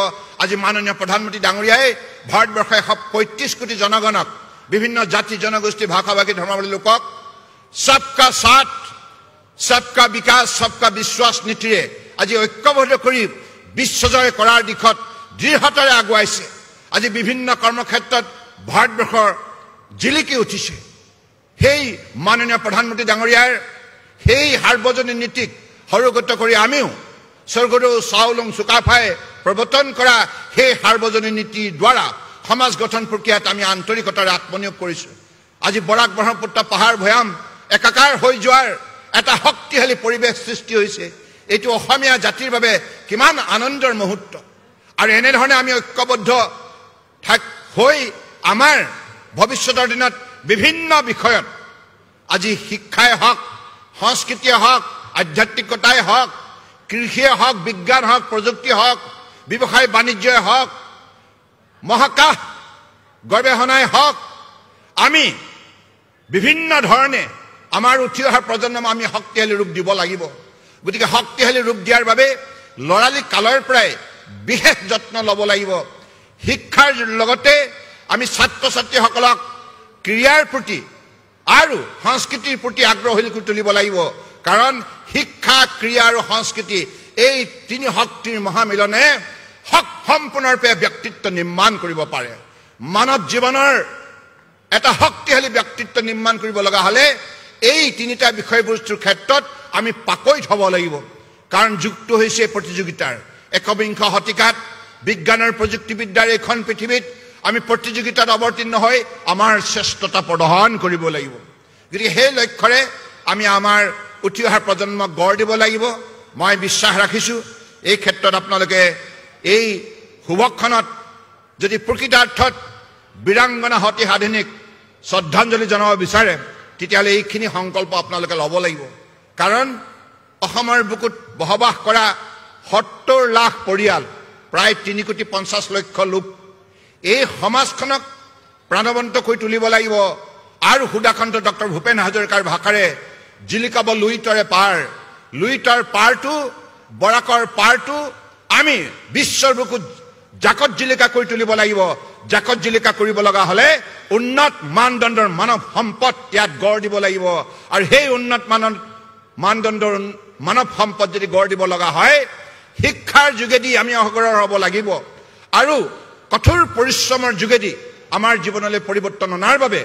আজি মাননীয় প্ৰধানমন্ত্ৰী ডাঙৰীয়াই ভাৰতবৰ্ষৰ 135 কোটি জনগণক বিভিন্ন জাতি জনগোষ্ঠী ভাষাভাষী ধৰ্মাৱলী লোকক সবকা সাথ সবকা বিকাশ সবকা বিশ্বাস নীতিৰে আজি ঐক্যবদ্ধ কৰি বিশ্বজয় কৰাৰ দিশত দৃঢ়তাৰে আগুৱাইছে আজি বিভিন্ন কৰ্মক্ষেত্ৰত ভাৰতবৰ্ষৰ জিলিকি উঠিছে সেই মাননীয় প্ৰধানমন্ত্ৰী ডাঙৰীয়াৰ সেই সাৰ্বজনীন নীতিক সৰুগত কৰি আমিও স্বৰ্গদেউ চাওলুং চুকাফাই প্ৰৱৰ্তন কৰা সেই সাৰ্বজনীন নীতিৰ দ্বাৰা সমাজ গঠন প্ৰক্ৰিয়াত আমি আন্তৰিকতাৰে আত্মনিয়োগ কৰিছোঁ। আজি বৰাক ব্ৰহ্মপুত্ৰ পাহাৰ ভৈয়াম একাকাৰ হৈ যোৱাৰ এটা শক্তিশালী পৰিৱেশ সৃষ্টি হৈছে। এইটো অসমীয়া জাতিৰ বাবে কিমান আনন্দৰ মুহূৰ্ত। আৰু এনেধৰণে আমি ঐক্যবদ্ধ হৈ আমাৰ ভৱিষ্যতৰ দিনত বিভিন্ন বিষয়ত আজি শিক্ষাই হওক, সংস্কৃতিয়ে হওক, আধ্যাত্মিকতাই হওক, কৃষিয়ে হওক, বিজ্ঞান হওক, প্ৰযুক্তি হওক, ব্যৱসায় বাণিজ্যই হওক, মহাকাশ গৱেষণাই হওক, আমি বিভিন্ন ধৰণে আমাৰ উঠি অহা প্ৰজন্মক আমি শক্তিশালী ৰূপ দিব লাগিব। গতিকে শক্তিশালী ৰূপ দিয়াৰ বাবে ল'ৰালি কালৰ পৰাই বিশেষ যত্ন ল'ব লাগিব। শিক্ষাৰ লগতে আমি ছাত্ৰ ছাত্ৰীসকলক ক্ৰীড়াৰ প্ৰতি আৰু সংস্কৃতিৰ প্ৰতি আগ্ৰহী কৰি তুলিব লাগিব। কাৰণ শিক্ষা, ক্ৰীড়া আৰু সংস্কৃতি এই তিনি শক্তিৰ মহামিলনে সম্পূৰ্ণৰূপে ব্যক্তিত্ব নিৰ্মাণ কৰিব পাৰে। মানৱ জীৱনৰ এটা শক্তিশালী ব্যক্তিত্ব নিৰ্মাণ কৰিব লগা হ'লে এই তিনিটা বিষয়বস্তুৰ ক্ষেত্ৰত আমি পাকৈত হ'ব লাগিব। কাৰণ যুগটো হৈছে প্ৰতিযোগিতাৰ। একবিংশ শতিকাত বিজ্ঞানৰ প্ৰযুক্তিবিদ্যাৰ এইখন পৃথিৱীত আমি প্ৰতিযোগিতাত অৱতীৰ্ণ হৈ আমাৰ শ্ৰেষ্ঠতা প্ৰদৰ্শন কৰিব লাগিব। গতিকে সেই লক্ষ্যৰে আমি আমাৰ উঠি অহা প্ৰজন্মক গঢ় দিব লাগিব। মই বিশ্বাস ৰাখিছোঁ এই ক্ষেত্ৰত আপোনালোকে এই শুভক্ষণত যদি প্ৰকৃতাৰ্থত বীৰাংগনা সতী সাধিনীক শ্ৰদ্ধাঞ্জলি জনাব বিচাৰে তেতিয়াহ'লে এইখিনি সংকল্প আপোনালোকে ল'ব লাগিব। কাৰণ অসমৰ বুকুত বসবাস কৰা ৭০ লাখ পৰিয়াল, প্ৰায় ৩,৫০,০০,০০০ লোক, এই সমাজখনক প্ৰাণৱন্ত কৰি তুলিব লাগিব। আৰু সুদাকান্ত ডক্টৰ ভূপেন হাজৰিকাৰ ভাষাৰে জিলিকাব লুইতৰে পাৰ, লুইতৰ পাৰটো, বৰাকৰ পাৰটো আমি বিশ্বৰ বুকুত জাকত জিলিকা কৰি তুলিব লাগিব। জাকত জিলিকা কৰিব লগা হ'লে উন্নত মানদণ্ডৰ মানৱ সম্পদ ইয়াত গঢ় দিব লাগিব। আৰু সেই উন্নত মানদণ্ডৰ মানৱ সম্পদ যদি গঢ় দিব লগা হয়, শিক্ষাৰ যোগেদি আমি অগ্ৰসৰ হ'ব লাগিব। আৰু কঠোৰ পৰিশ্ৰমৰ যোগেদি আমাৰ জীৱনলৈ পৰিৱৰ্তন অনাৰ বাবে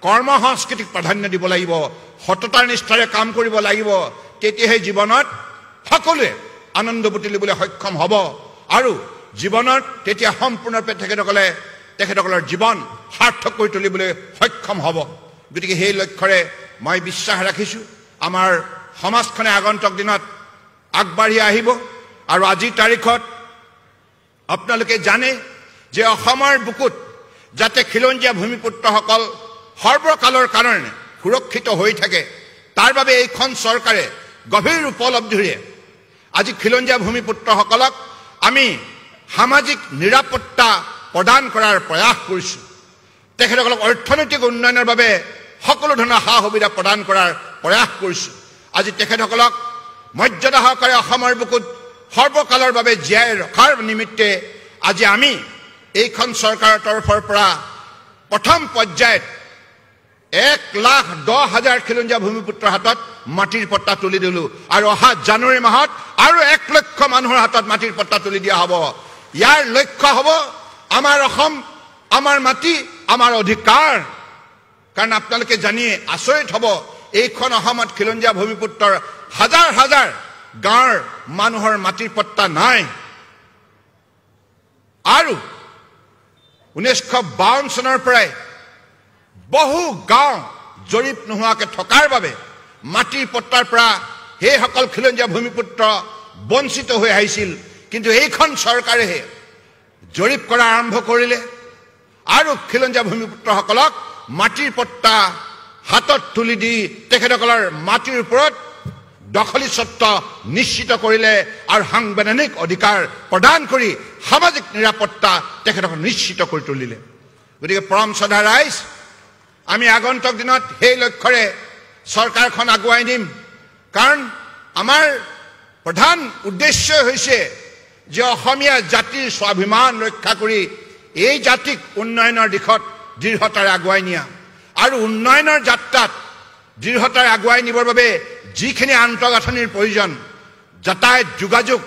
কৰ্ম সংস্কৃতিক প্ৰাধান্য দিব লাগিব। সততাৰ নিষ্ঠাৰে কাম কৰিব লাগিব। তেতিয়াহে জীৱনত সকলোৱে আনন্দ বুটলিবলৈ সক্ষম হ'ব। আৰু জীৱনত তেতিয়া সম্পূৰ্ণৰূপে তেখেতসকলৰ জীৱন সাৰ্থক কৰি তুলিবলৈ সক্ষম হ'ব। গতিকে সেই লক্ষ্যৰে মই বিশ্বাস ৰাখিছোঁ আমাৰ সমাজখনে আগন্তুক দিনত আগবাঢ়ি আহিব। আৰু আজিৰ তাৰিখত আপোনালোকে জানে যে অসমৰ বুকুত যাতে খিলঞ্জীয়া ভূমিপুত্ৰসকল সৰ্বকালৰ কাৰণে সুৰক্ষিত হৈ থাকে, তাৰ বাবে এইখন চৰকাৰে গভীৰ উপলব্ধিৰে আজি খিলঞ্জীয়া ভূমিপুত্ৰসকলক আমি সামাজিক নিৰাপত্তা প্ৰদান কৰাৰ প্ৰয়াস কৰিছোঁ। তেখেতসকলক অৰ্থনৈতিক উন্নয়নৰ বাবে সকলো ধৰণৰ সা সুবিধা প্ৰদান কৰাৰ প্ৰয়াস কৰিছোঁ। আজি তেখেতসকলক মৰ্যাদা সহকাৰে অসমৰ বুকুত সৰ্বকালৰ বাবে জীয়াই ৰখাৰ নিমিত্তে আজি আমি এইখন চৰকাৰৰ তৰফৰ পৰা প্ৰথম পৰ্যায়ত 1,10,000 খিলঞ্জীয়া ভূমিপুত্ৰৰ হাতত মাটিৰ পট্টা তুলি দিলোঁ। আৰু অহা জানুৱাৰী মাহত আৰু 1 লক্ষ মানুহৰ হাতত মাটিৰ পট্টা তুলি দিয়া হ'ব। ইয়াৰ লক্ষ্য হ'ব আমাৰ অসম, আমাৰ মাটি, আমাৰ অধিকাৰ। কাৰণ আপোনালোকে জানি আচৰিত হ'ব, এইখন অসমত খিলঞ্জীয়া ভূমিপুত্ৰৰ হাজাৰ হাজাৰ গাঁৱৰ মানুহৰ মাটিৰ পট্টা নাই। আৰু 1952 চনৰ পৰাই বহু গাঁও জৰীপ নোহোৱাকৈ থকাৰ বাবে মাটিৰ পট্টাৰ পৰা সেইসকল খিলঞ্জীয়া ভূমিপুত্ৰ বঞ্চিত হৈ আহিছিল। কিন্তু এইখন চৰকাৰেহে জৰীপ কৰা আৰম্ভ কৰিলে আৰু খিলঞ্জীয়া ভূমিপুত্ৰসকলক মাটিৰ পট্টা হাতত তুলি দি তেখেতসকলৰ মাটিৰ ওপৰত দখলী স্বত্ব নিশ্চিত কৰিলে আৰু সাংবিধানিক অধিকাৰ প্ৰদান কৰি সামাজিক নিৰাপত্তা তেখেতসকলক নিশ্চিত কৰি তুলিলে। গতিকে পৰম শ্ৰদ্ধা ৰাইজ, আমি আগন্তুক দিনত সেই লক্ষ্যৰে চৰকাৰখন আগুৱাই নিম। কাৰণ আমাৰ প্ৰধান উদ্দেশ্য হৈছে যে অসমীয়া জাতিৰ স্বাভিমান ৰক্ষা কৰি এই জাতিক উন্নয়নৰ দিশত দৃঢ়তাৰে আগুৱাই নিয়া। আৰু উন্নয়নৰ যাত্ৰাত দৃঢ়তাৰে আগুৱাই নিবৰ বাবে যিখিনি আন্তঃগাঁথনিৰ প্ৰয়োজন, যাতায়াত, যোগাযোগ,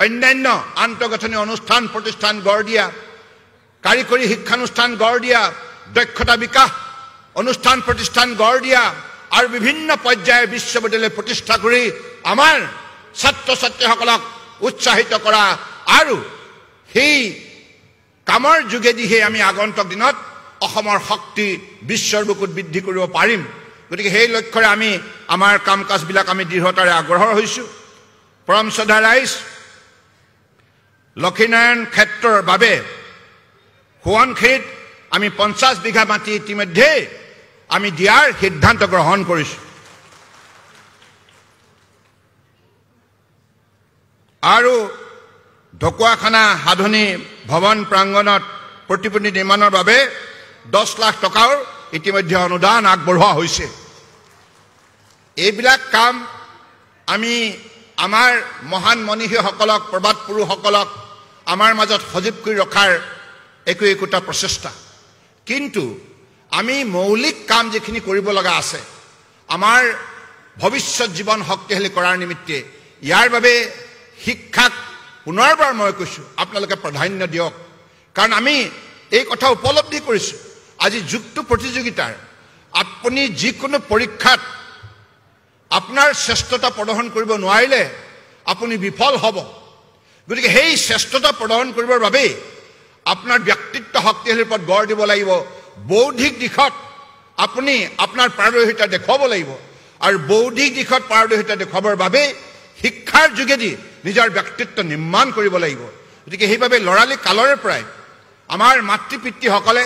অন্যান্য আন্তঃগাঁথনি অনুষ্ঠান প্ৰতিষ্ঠান গঢ় দিয়া, কাৰিকৰী শিক্ষানুষ্ঠান গঢ় দিয়া, দক্ষতা বিকাশ অনুষ্ঠান প্ৰতিষ্ঠান গঢ় দিয়া আৰু বিভিন্ন পৰ্যায়ৰ বিশ্ববিদ্যালয় প্ৰতিষ্ঠা কৰি আমাৰ ছাত্ৰ ছাত্ৰীসকলক উৎসাহিত কৰা আৰু সেই কামৰ যোগেদিহে আমি আগন্তুক দিনত অসমৰ শক্তি বিশ্বৰ বুকুত বৃদ্ধি কৰিব পাৰিম গতিকে সেই লক্ষ্যৰে আমি আমাৰ কাম কাজবিলাক আমি দৃঢ়তাৰে আগ্ৰহৰ হৈছোঁ পৰম শ্ৰদ্ধা ৰাইজ লক্ষীনাৰায়ণ ক্ষেত্ৰৰ বাবে সোৱণশিৰিত আমি 50 বিঘা মাটি ইতিমধ্যে আমি দিয়াৰ সিদ্ধান্ত গ্ৰহণ কৰিছোঁ আৰু ঢকুৱাখানা সাধনী ভৱন প্ৰাংগণত প্ৰতিপত্তি নিৰ্মাণৰ বাবে 10 লাখ টকাৰ ইতিমধ্যে অনুদান আগবঢ়োৱা হৈছে এইবিলাক কাম আমি আমাৰ মহান মনীষীসকলক প্ৰবাদ পুৰুষসকলক আমাৰ মাজত সজীৱ কৰি ৰখাৰ একোটা প্ৰচেষ্টা কিন্তু আমি মৌলিক কাম যিখিনি কৰিব লগা আছে আমাৰ ভৱিষ্যত জীৱন শক্তিশালী কৰাৰ নিমিত্তে ইয়াৰ বাবে শিক্ষাক পুনৰবাৰ মই কৈছোঁ আপোনালোকে প্ৰাধান্য দিয়ক কাৰণ আমি এই কথা উপলব্ধি কৰিছোঁ আজি যুক্ত প্ৰতিযোগিতাৰ আপুনি যিকোনো পৰীক্ষাত আপোনাৰ শ্ৰেষ্ঠতা প্ৰদৰ্শন কৰিব নোৱাৰিলে আপুনি বিফল হ'ব গতিকে সেই শ্ৰেষ্ঠতা প্ৰদৰ্শন কৰিবৰ বাবে আপোনাৰ ব্যক্তিত্ব শক্তিশালীৰ ওপৰত গঢ় দিব লাগিব বৌদ্ধিক দিশত আপুনি আপোনাৰ পাৰদৰ্শিতা দেখুৱাব লাগিব আৰু বৌদ্ধিক দিশত পাৰদৰ্শিতা দেখুৱাবৰ বাবে শিক্ষাৰ যোগেদি নিজৰ ব্যক্তিত্ব নিৰ্মাণ কৰিব লাগিব গতিকে সেইবাবে লৰালি কালৰে পৰাই আমাৰ মাতৃ পিতৃসকলে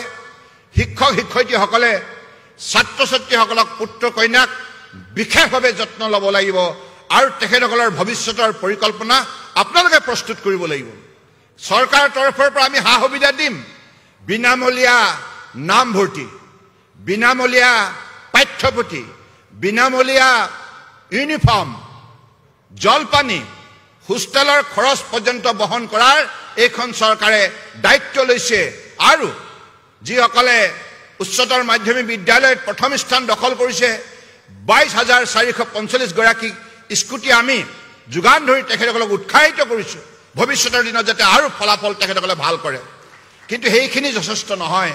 শিক্ষক শিক্ষয়িত্ৰীসকলে ছাত্ৰ ছাত্ৰীসকলক পুত্ৰ কন্যাক বিশেষভাৱে যত্ন ল'ব লাগিব আৰু তেখেতসকলৰ ভৱিষ্যতৰ পৰিকল্পনা আপোনালোকে প্ৰস্তুত কৰিব লাগিব চৰকাৰৰ তৰফৰ পৰা আমি সা সুবিধা দিম বিনামূলীয়া নামভৰ্তি বিনামূলীয়া পাঠ্যপুথি বিনামূলীয়া ইউনিফৰ্ম জলপানী হোষ্টেলৰ খৰচ পৰ্যন্ত বহন কৰাৰ এইখন চৰকাৰে দায়িত্ব লৈছে আৰু যিসকলে উচ্চতৰ মাধ্যমিক বিদ্যালয়ত প্ৰথম স্থান দখল কৰিছে 22,445 গৰাকী স্কুটি আমি যোগান ধৰি তেখেতসকলক উৎসাহিত কৰিছোঁ ভৱিষ্যতৰ দিনত যাতে আৰু ফলাফল তেখেতসকলে ভাল কৰে কিন্তু সেইখিনি যথেষ্ট নহয়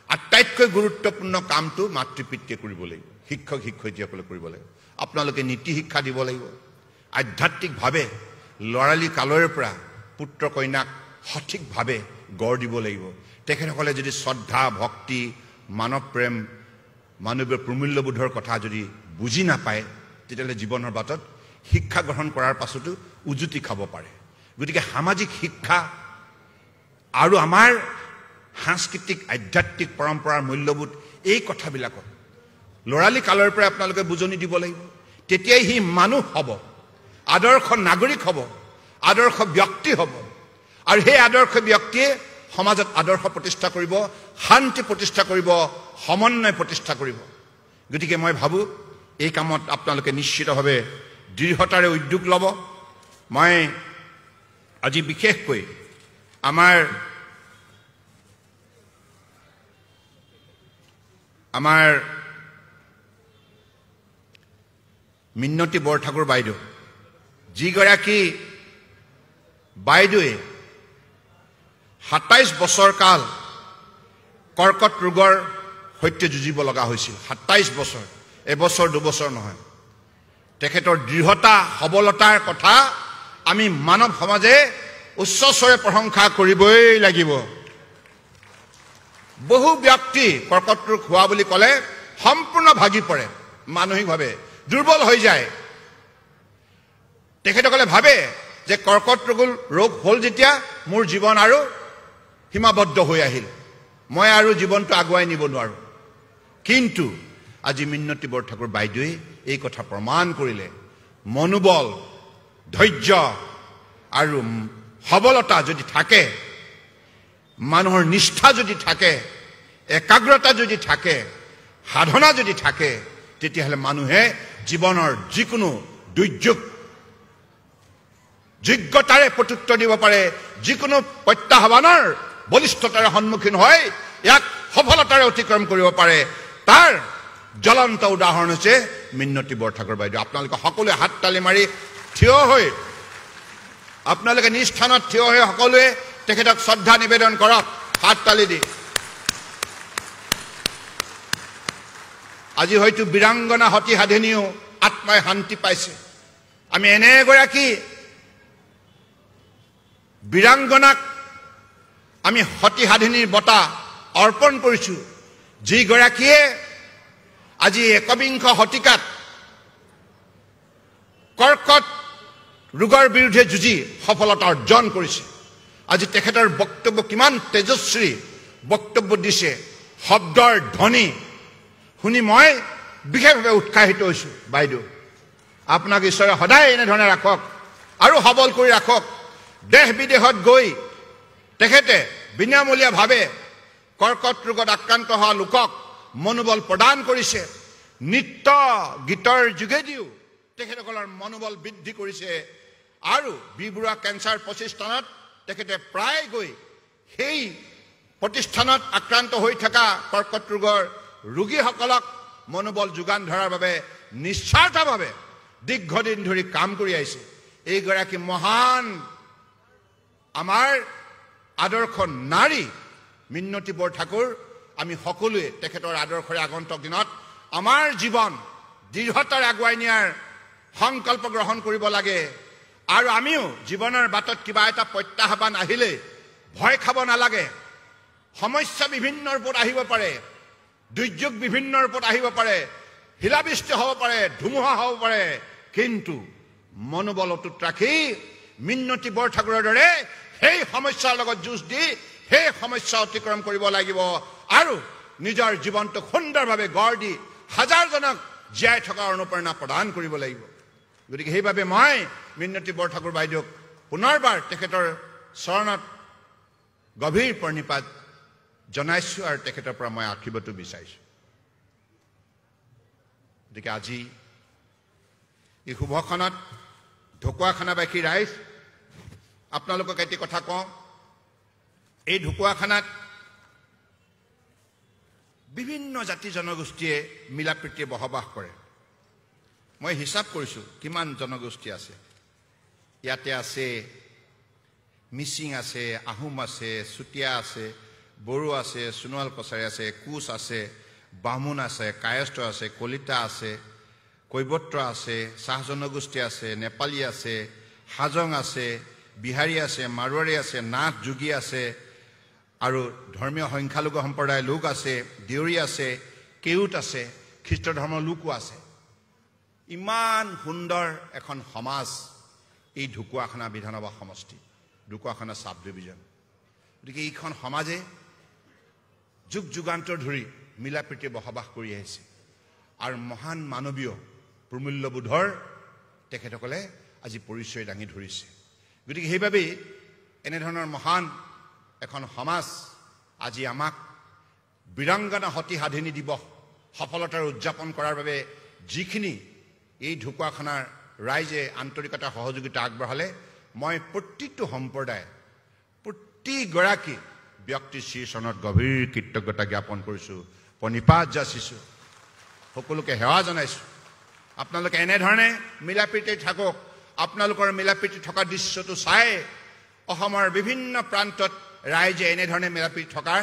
আটাইতকৈ গুৰুত্বপূৰ্ণ কামটো মাতৃ পিতৃয়ে কৰিব লাগিব শিক্ষক শিক্ষয়িত্ৰীসকলে কৰিব লাগিব আপোনালোকে নীতি শিক্ষা দিব লাগিব আধ্যাত্মিকভাৱে লৰালি কালৰে পৰা পুত্ৰ কন্যাক সঠিকভাৱে গঢ় দিব লাগিব তেখেতসকলে যদি শ্ৰদ্ধা ভক্তি মানৱ প্ৰেম মানৱীয় প্ৰমূল্যবোধৰ কথা যদি বুজি নাপায় তেতিয়াহ'লে জীৱনৰ বাটত শিক্ষা গ্ৰহণ কৰাৰ পাছতো উজুতি খাব পাৰে গতিকে সামাজিক শিক্ষা আৰু আমাৰ সাংস্কৃতিক আধ্যাত্মিক পৰম্পৰাৰ মূল্যবোধ এই কথাবিলাকত লৰালি কালৰ পৰা আপোনালোকে বুজনি দিব লাগিব তেতিয়াই সি মানুহ হ'ব আদৰ্শ নাগৰিক হ'ব আদৰ্শ ব্যক্তি হ'ব আৰু সেই আদৰ্শ ব্যক্তিয়ে সমাজত আদৰ্শ প্ৰতিষ্ঠা কৰিব শান্তি প্ৰতিষ্ঠা কৰিব সমন্বয় প্ৰতিষ্ঠা কৰিব গতিকে মই ভাবোঁ এই কামত আপোনালোকে নিশ্চিতভাৱে দৃঢ়তাৰে উদ্যোগ ল'ব মই আজি বিশেষকৈ আমাৰ মিনতী বৰঠাকুৰ বাইদেউ যিগৰাকী বাইদেৱে 27 বছৰ কাল কৰ্কট ৰোগৰ সৈতে যুঁজিব লগা হৈছিল 27 বছৰ এবছৰ দুবছৰ নহয় তেখেতৰ দৃঢ়তা সবলতাৰ কথা আমি মানৱ সমাজে উচ্চস্বৰে প্ৰশংসা কৰিবই লাগিব বহু ব্যক্তি কৰ্কট ৰোগ হোৱা বুলি ক'লে সম্পূৰ্ণ ভাগি পৰে মানসিকভাৱে দুৰ্বল হৈ যায় তেখেতসকলে ভাবে যে কৰ্কট ৰোগ হ'ল যেতিয়া মোৰ জীৱন আৰু সীমাবদ্ধ হৈ আহিল মই আৰু জীৱনটো আগুৱাই নিব নোৱাৰো কিন্তু আজি মিনতী বৰঠাকুৰ বাইদেৱে এই কথা প্ৰমাণ কৰিলে মনোবল ধৈৰ্য আৰু সবলতা যদি থাকে মানুহৰ নিষ্ঠা যদি থাকে একাগ্ৰতা যদি থাকে সাধনা যদি থাকে তেতিয়াহ'লে মানুহে জীৱনৰ যিকোনো দুৰ্যোগ যোগ্যতাৰে প্ৰত্যুত্তৰ দিব পাৰে যিকোনো প্ৰত্যাহ্বানৰ বলিষ্ঠতাৰে সন্মুখীন হৈ ইয়াক সফলতাৰে অতিক্ৰম কৰিব পাৰে তাৰ জ্বলন্ত উদাহৰণ হৈছে মিনতী বৰঠাকুৰ বাইদেউ আপোনালোকে সকলোৱে হাত তালি মাৰি থিয় হৈ আপোনালোকে নিজ স্থানত থিয় হৈ সকলোৱে তেখেতক শ্ৰদ্ধা নিবেদন কৰক হাত তালি দি আজি হয়তো বীৰাংগনা সতী সাধিনীও আত্মাই শান্তি পাইছে আমি এনে এগৰাকী বীৰাংগনাক আমি সতীসাধিনীৰ বঁটা অৰ্পণ কৰিছোঁ, যিগৰাকীয়ে আজি একবিংশ শতিকাত কৰ্কট ৰোগৰ বিৰুদ্ধে যুঁজি সফলতা অৰ্জন কৰিছে। আজি তেখেতৰ বক্তব্য কিমান তেজস্বী বক্তব্য দিছে, শব্দৰ ধ্বনি শুনি মই বিশেষভাৱে উৎসাহিত হৈছোঁ। বাইদেউ, আপোনাক ঈশ্বৰে সদায় এনেধৰণে ৰাখক আৰু সবল কৰি ৰাখক। দেশ বিদেশত গৈ তেখেতে বিনামূলীয়াভাৱে কৰ্কট ৰোগত আক্ৰান্ত হোৱা লোকক মনোবল প্ৰদান কৰিছে। নৃত্য গীতৰ যোগেদিও তেখেতসকলৰ মনোবল বৃদ্ধি কৰিছে। আৰু বিবৰুৱা কেঞ্চাৰ প্ৰতিষ্ঠানত তেখেতে প্ৰায় গৈ সেই প্ৰতিষ্ঠানত আক্ৰান্ত হৈ থকা কৰ্কট ৰোগৰ ৰোগীসকলক মনোবল যোগান ধৰাৰ বাবে নিস্বাৰ্থভাৱে দীৰ্ঘদিন ধৰি কাম কৰি আহিছে। এইগৰাকী মহান আমাৰ আদৰ্শ নাৰী মিনতী বৰঠাকুৰ, আমি সকলোৱে তেখেতৰ আদৰ্শৰে আগন্তুক দিনত আমাৰ জীৱন দৃঢ়তাৰে আগুৱাই নিয়াৰ সংকল্প গ্ৰহণ কৰিব লাগে। আৰু আমিও জীৱনৰ বাটত কিবা এটা প্ৰত্যাহ্বান আহিলে ভয় খাব নালাগে। সমস্যা বিভিন্ন ৰূপত আহিব পাৰে, দুৰ্যোগ বিভিন্ন ৰূপত আহিব পাৰে, শিলাবৃষ্টি হ'ব পাৰে, ধুমুহা হ'ব পাৰে, কিন্তু মনোবল অটুট ৰাখি মিনতী বৰঠাকুৰৰ দৰে সেই সমস্যাৰ লগত যুঁজ দি সেই সমস্যা অতিক্ৰম কৰিব লাগিব আৰু নিজৰ জীৱনটোক সুন্দৰভাৱে গঢ় দি হাজাৰজনক জীয়াই থকাৰ অনুপ্ৰেৰণা প্ৰদান কৰিব লাগিব। গতিকে সেইবাবে মই মিনতী বৰঠাকুৰ বাইদেউক পুনৰবাৰ তেখেতৰ চৰণত গভীৰ প্ৰণিপাত জনাইছোঁ আৰু তেখেতৰ পৰা মই আশীৰ্বাদো বিচাৰিছোঁ। গতিকে আজি এই শুভখনত ঢকুৱাখানাবাসী ৰাইজ, আপোনালোকক এটি কথা কওঁ, এই ঢকুৱাখানাত বিভিন্ন জাতি জনগোষ্ঠীয়ে মিলা প্ৰীতিৰে বসবাস কৰে। মই হিচাপ কৰিছোঁ কিমান জনগোষ্ঠী আছে। ইয়াতে আছে মিচিং আছে, আহোম আছে, চুতীয়া আছে, বড়ো আছে, সোণোৱাল কছাৰী আছে, কোচ আছে, বামুণ আছে, কায়স্থ আছে, কলিতা আছে, কৈবত্ৰ আছে, চাহ জনগোষ্ঠী আছে, নেপালী আছে, হাজং আছে, বিহাৰী আছে, মাৰোৱাৰী আছে, নাথ যোগী আছে, আৰু ধৰ্মীয় সংখ্যালঘু সম্প্ৰদায়ৰ লোক আছে, দেউৰী আছে, কেউট আছে, খ্ৰীষ্ট ধৰ্মৰ লোকো আছে। ইমান সুন্দৰ এখন সমাজ এই ঢকুৱাখানা বিধানসভা সমষ্টি, ঢকুৱাখানা চাব ডিভিজন। গতিকে এইখন সমাজে যুগ যুগান্তৰ ধৰি মিলা প্ৰীতিৰে বসবাস কৰি আহিছে আৰু মহান মানৱীয় প্ৰমূল্যবোধৰ তেখেতসকলে আজি পৰিচয় দাঙি ধৰিছে। গতিকে সেইবাবেই এনেধৰণৰ মহান এখন সমাজ আজি আমাক বীৰাংগনা সতীসাধিনী দিৱস সফলতাৰে উদযাপন কৰাৰ বাবে যিখিনি এই ঢকুৱাখানাৰ ৰাইজে আন্তৰিকতা সহযোগিতা আগবঢ়ালে, মই প্ৰতিটো সম্প্ৰদায় প্ৰতিগৰাকী ব্যক্তিৰ শ্ৰীচৰণত গভীৰ কৃতজ্ঞতা জ্ঞাপন কৰিছোঁ, প্ৰণিপাত যাচিছোঁ, সকলোকে সেৱা জনাইছোঁ। আপোনালোকে এনেধৰণে মিলা প্ৰীতি থাকক। আপোনালোকৰ মিলা প্ৰীতি থকা দৃশ্যটো চাই অসমৰ বিভিন্ন প্ৰান্তত ৰাইজে এনেধৰণে মিলা প্ৰীতি থকাৰ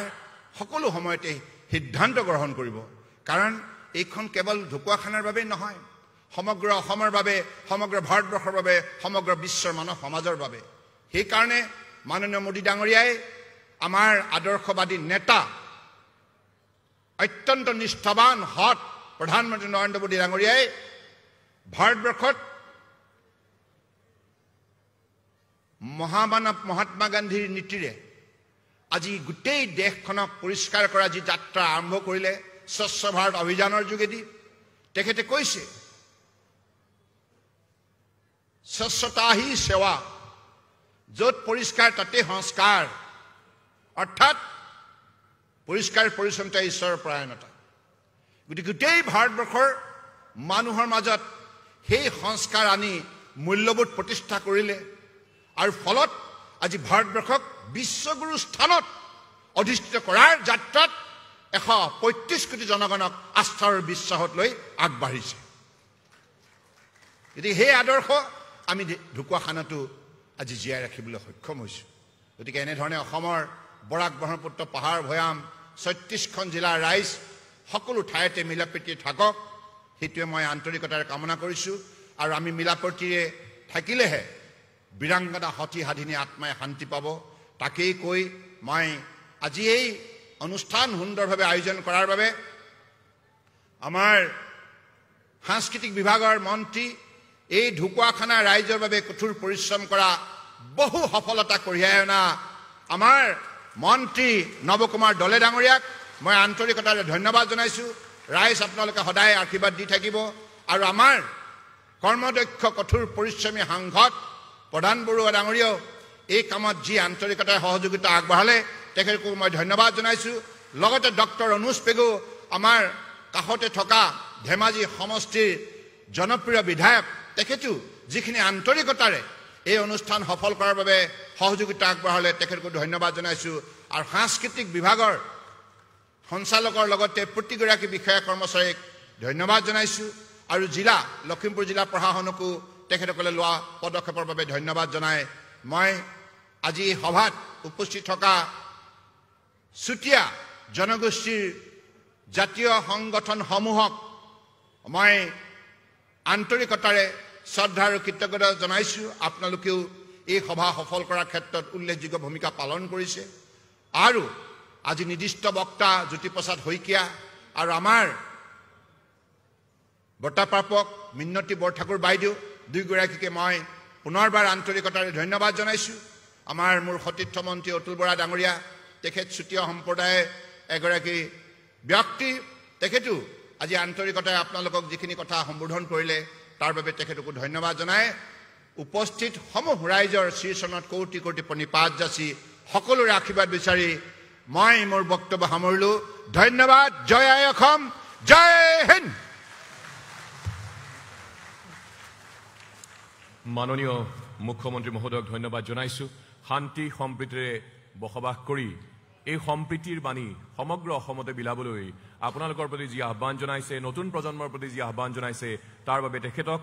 সকলো সময়তে সিদ্ধান্ত গ্ৰহণ কৰিব। কাৰণ এইখন কেৱল ঢকুৱাখানাৰ বাবে নহয়, সমগ্ৰ অসমৰ বাবে, সমগ্ৰ ভাৰতবৰ্ষৰ বাবে, সমগ্ৰ বিশ্বৰ মানৱ সমাজৰ বাবে। সেইকাৰণে মাননীয় মোদী ডাঙৰীয়াই, আমাৰ আদৰ্শবাদী নেতা, অত্যন্ত নিষ্ঠাবান সৎ প্ৰধানমন্ত্ৰী নৰেন্দ্ৰ মোদী ডাঙৰীয়াই ভাৰতবৰ্ষত মহামানৱ মহাত্মা গান্ধীৰ নীতিৰে আজি গোটেই দেশখনক পৰিষ্কাৰ কৰা যি যাত্ৰা আৰম্ভ কৰিলে স্বচ্ছ ভাৰত অভিযানৰ যোগেদি, তেখেতে কৈছে স্বচ্ছতা হি সেৱা, য'ত পৰিষ্কাৰ তাতে সংস্কাৰ, অৰ্থাৎ পৰিষ্কাৰ পৰিচ্ছন্নতা ঈশ্বৰৰ পৰায়ণতা। গতিকে গোটেই ভাৰতবৰ্ষৰ মানুহৰ মাজত সেই সংস্কাৰ আনি মূল্যবোধ প্ৰতিষ্ঠা কৰিলে আৰু ফলত আজি ভাৰতবৰ্ষক বিশ্বগুৰু স্থানত অধিষ্ঠিত কৰাৰ যাত্ৰাত 135 কোটি জনগণক আস্থাৰ বিশ্বাসত লৈ আগবাঢ়িছে। গতিকে সেই আদৰ্শ আমি ঢকুৱাখানাতো আজি জীয়াই ৰাখিবলৈ সক্ষম হৈছোঁ। গতিকে এনেধৰণে অসমৰ বৰাক ব্ৰহ্মপুত্ৰ পাহাৰ ভৈয়াম 36খন জিলাৰ ৰাইজ সকলো ঠাইতে মিলা প্ৰীতিৰে থাকক, সেইটোৱে মই আন্তৰিকতাৰে কামনা কৰিছোঁ। আৰু আমি মিলা প্ৰীতিৰে থাকিলেহে বীৰাংগনা সতী সাধিনী আত্মাই শান্তি পাব। তাকেই কৈ মই আজি এই অনুষ্ঠান সুন্দৰভাৱে আয়োজন কৰাৰ বাবে আমাৰ সাংস্কৃতিক বিভাগৰ মন্ত্ৰী, এই ঢুকুৱাখানা ৰাইজৰ বাবে কঠোৰ পৰিশ্ৰম কৰা, বহু সফলতা কঢ়িয়াই অনা আমাৰ মন্ত্ৰী নৱকুমাৰ দলে ডাঙৰীয়াক মই আন্তৰিকতাৰে ধন্যবাদ জনাইছোঁ। ৰাইজ আপোনালোকে সদায় আশীৰ্বাদ দি থাকিব। আৰু আমাৰ কৰ্মদক্ষ কঠোৰ পৰিশ্ৰমী সাংসদ প্ৰধান বৰুৱা ডাঙৰীয়াও এই কামত যি আন্তৰিকতাৰে সহযোগিতা আগবঢ়ালে তেখেতকো মই ধন্যবাদ জনাইছোঁ। লগতে ডক্টৰ অনুজ পেগু, আমাৰ কাষতে থকা ধেমাজি সমষ্টিৰ জনপ্ৰিয় বিধায়ক, তেখেতো যিখিনি আন্তৰিকতাৰে এই অনুষ্ঠান সফল কৰাৰ বাবে সহযোগিতা আগবঢ়ালে তেখেতকো ধন্যবাদ জনাইছোঁ। আৰু সাংস্কৃতিক বিভাগৰ সঞ্চালকৰ লগতে প্ৰতিগৰাকী বিষয়া কৰ্মচাৰীক ধন্যবাদ জনাইছোঁ। আৰু জিলা লখিমপুৰ জিলা প্ৰশাসনকো তেখেতসকলে লোৱা পদক্ষেপৰ বাবে ধন্যবাদ জনাই মই আজি সভাত উপস্থিত থকা চুতীয়া জনগোষ্ঠীৰ জাতীয় সংগঠনসমূহক মই আন্তৰিকতাৰে শ্ৰদ্ধা আৰু কৃতজ্ঞতা জনাইছোঁ। আপোনালোকেও এই সভা সফল কৰাৰ ক্ষেত্ৰত উল্লেখযোগ্য ভূমিকা পালন কৰিছে। আৰু আজি নিৰ্দিষ্ট বক্তা জ্যোতিপ্ৰসাদ শইকীয়া আৰু আমাৰ বঁটাপ্ৰাপক মিনতী বৰঠাকুৰ বাইদেউ দুয়োগৰাকীকে মই পুনৰবাৰ আন্তৰিকতাৰে ধন্যবাদ জনাইছোঁ। আমাৰ মোৰ সতীৰ্থ মন্ত্ৰী অতুল বৰা ডাঙৰীয়া, তেখেত চুতীয়া সম্প্ৰদায়ৰ এগৰাকী ব্যক্তি, তেখেতো আজি আন্তৰিকতাৰে আপোনালোকক যিখিনি কথা সম্বোধন কৰিলে তাৰ বাবে তেখেতকো ধন্যবাদ জনাই উপস্থিত সমূহ ৰাইজৰ শ্ৰীচৰণত কৌটি কৌটি প্ৰণিপাত যাচি সকলোৰে আশীৰ্বাদ বিচাৰি মই মোৰ বক্তব্য সামৰিলোঁ। ধন্যবাদ। জয় আই অসম, জয় হিন্দ। মাননীয় মুখ্যমন্ত্ৰী মহোদয়ক ধন্যবাদ জনাইছোঁ। শান্তি সম্প্ৰীতিৰে বসবাস কৰি এই সম্প্ৰীতিৰ বাণী সমগ্ৰ অসমতে বিলাবলৈ আপোনালোকৰ প্ৰতি যি আহ্বান জনাইছে, নতুন প্ৰজন্মৰ প্ৰতি যি আহ্বান জনাইছে, তাৰ বাবে তেখেতক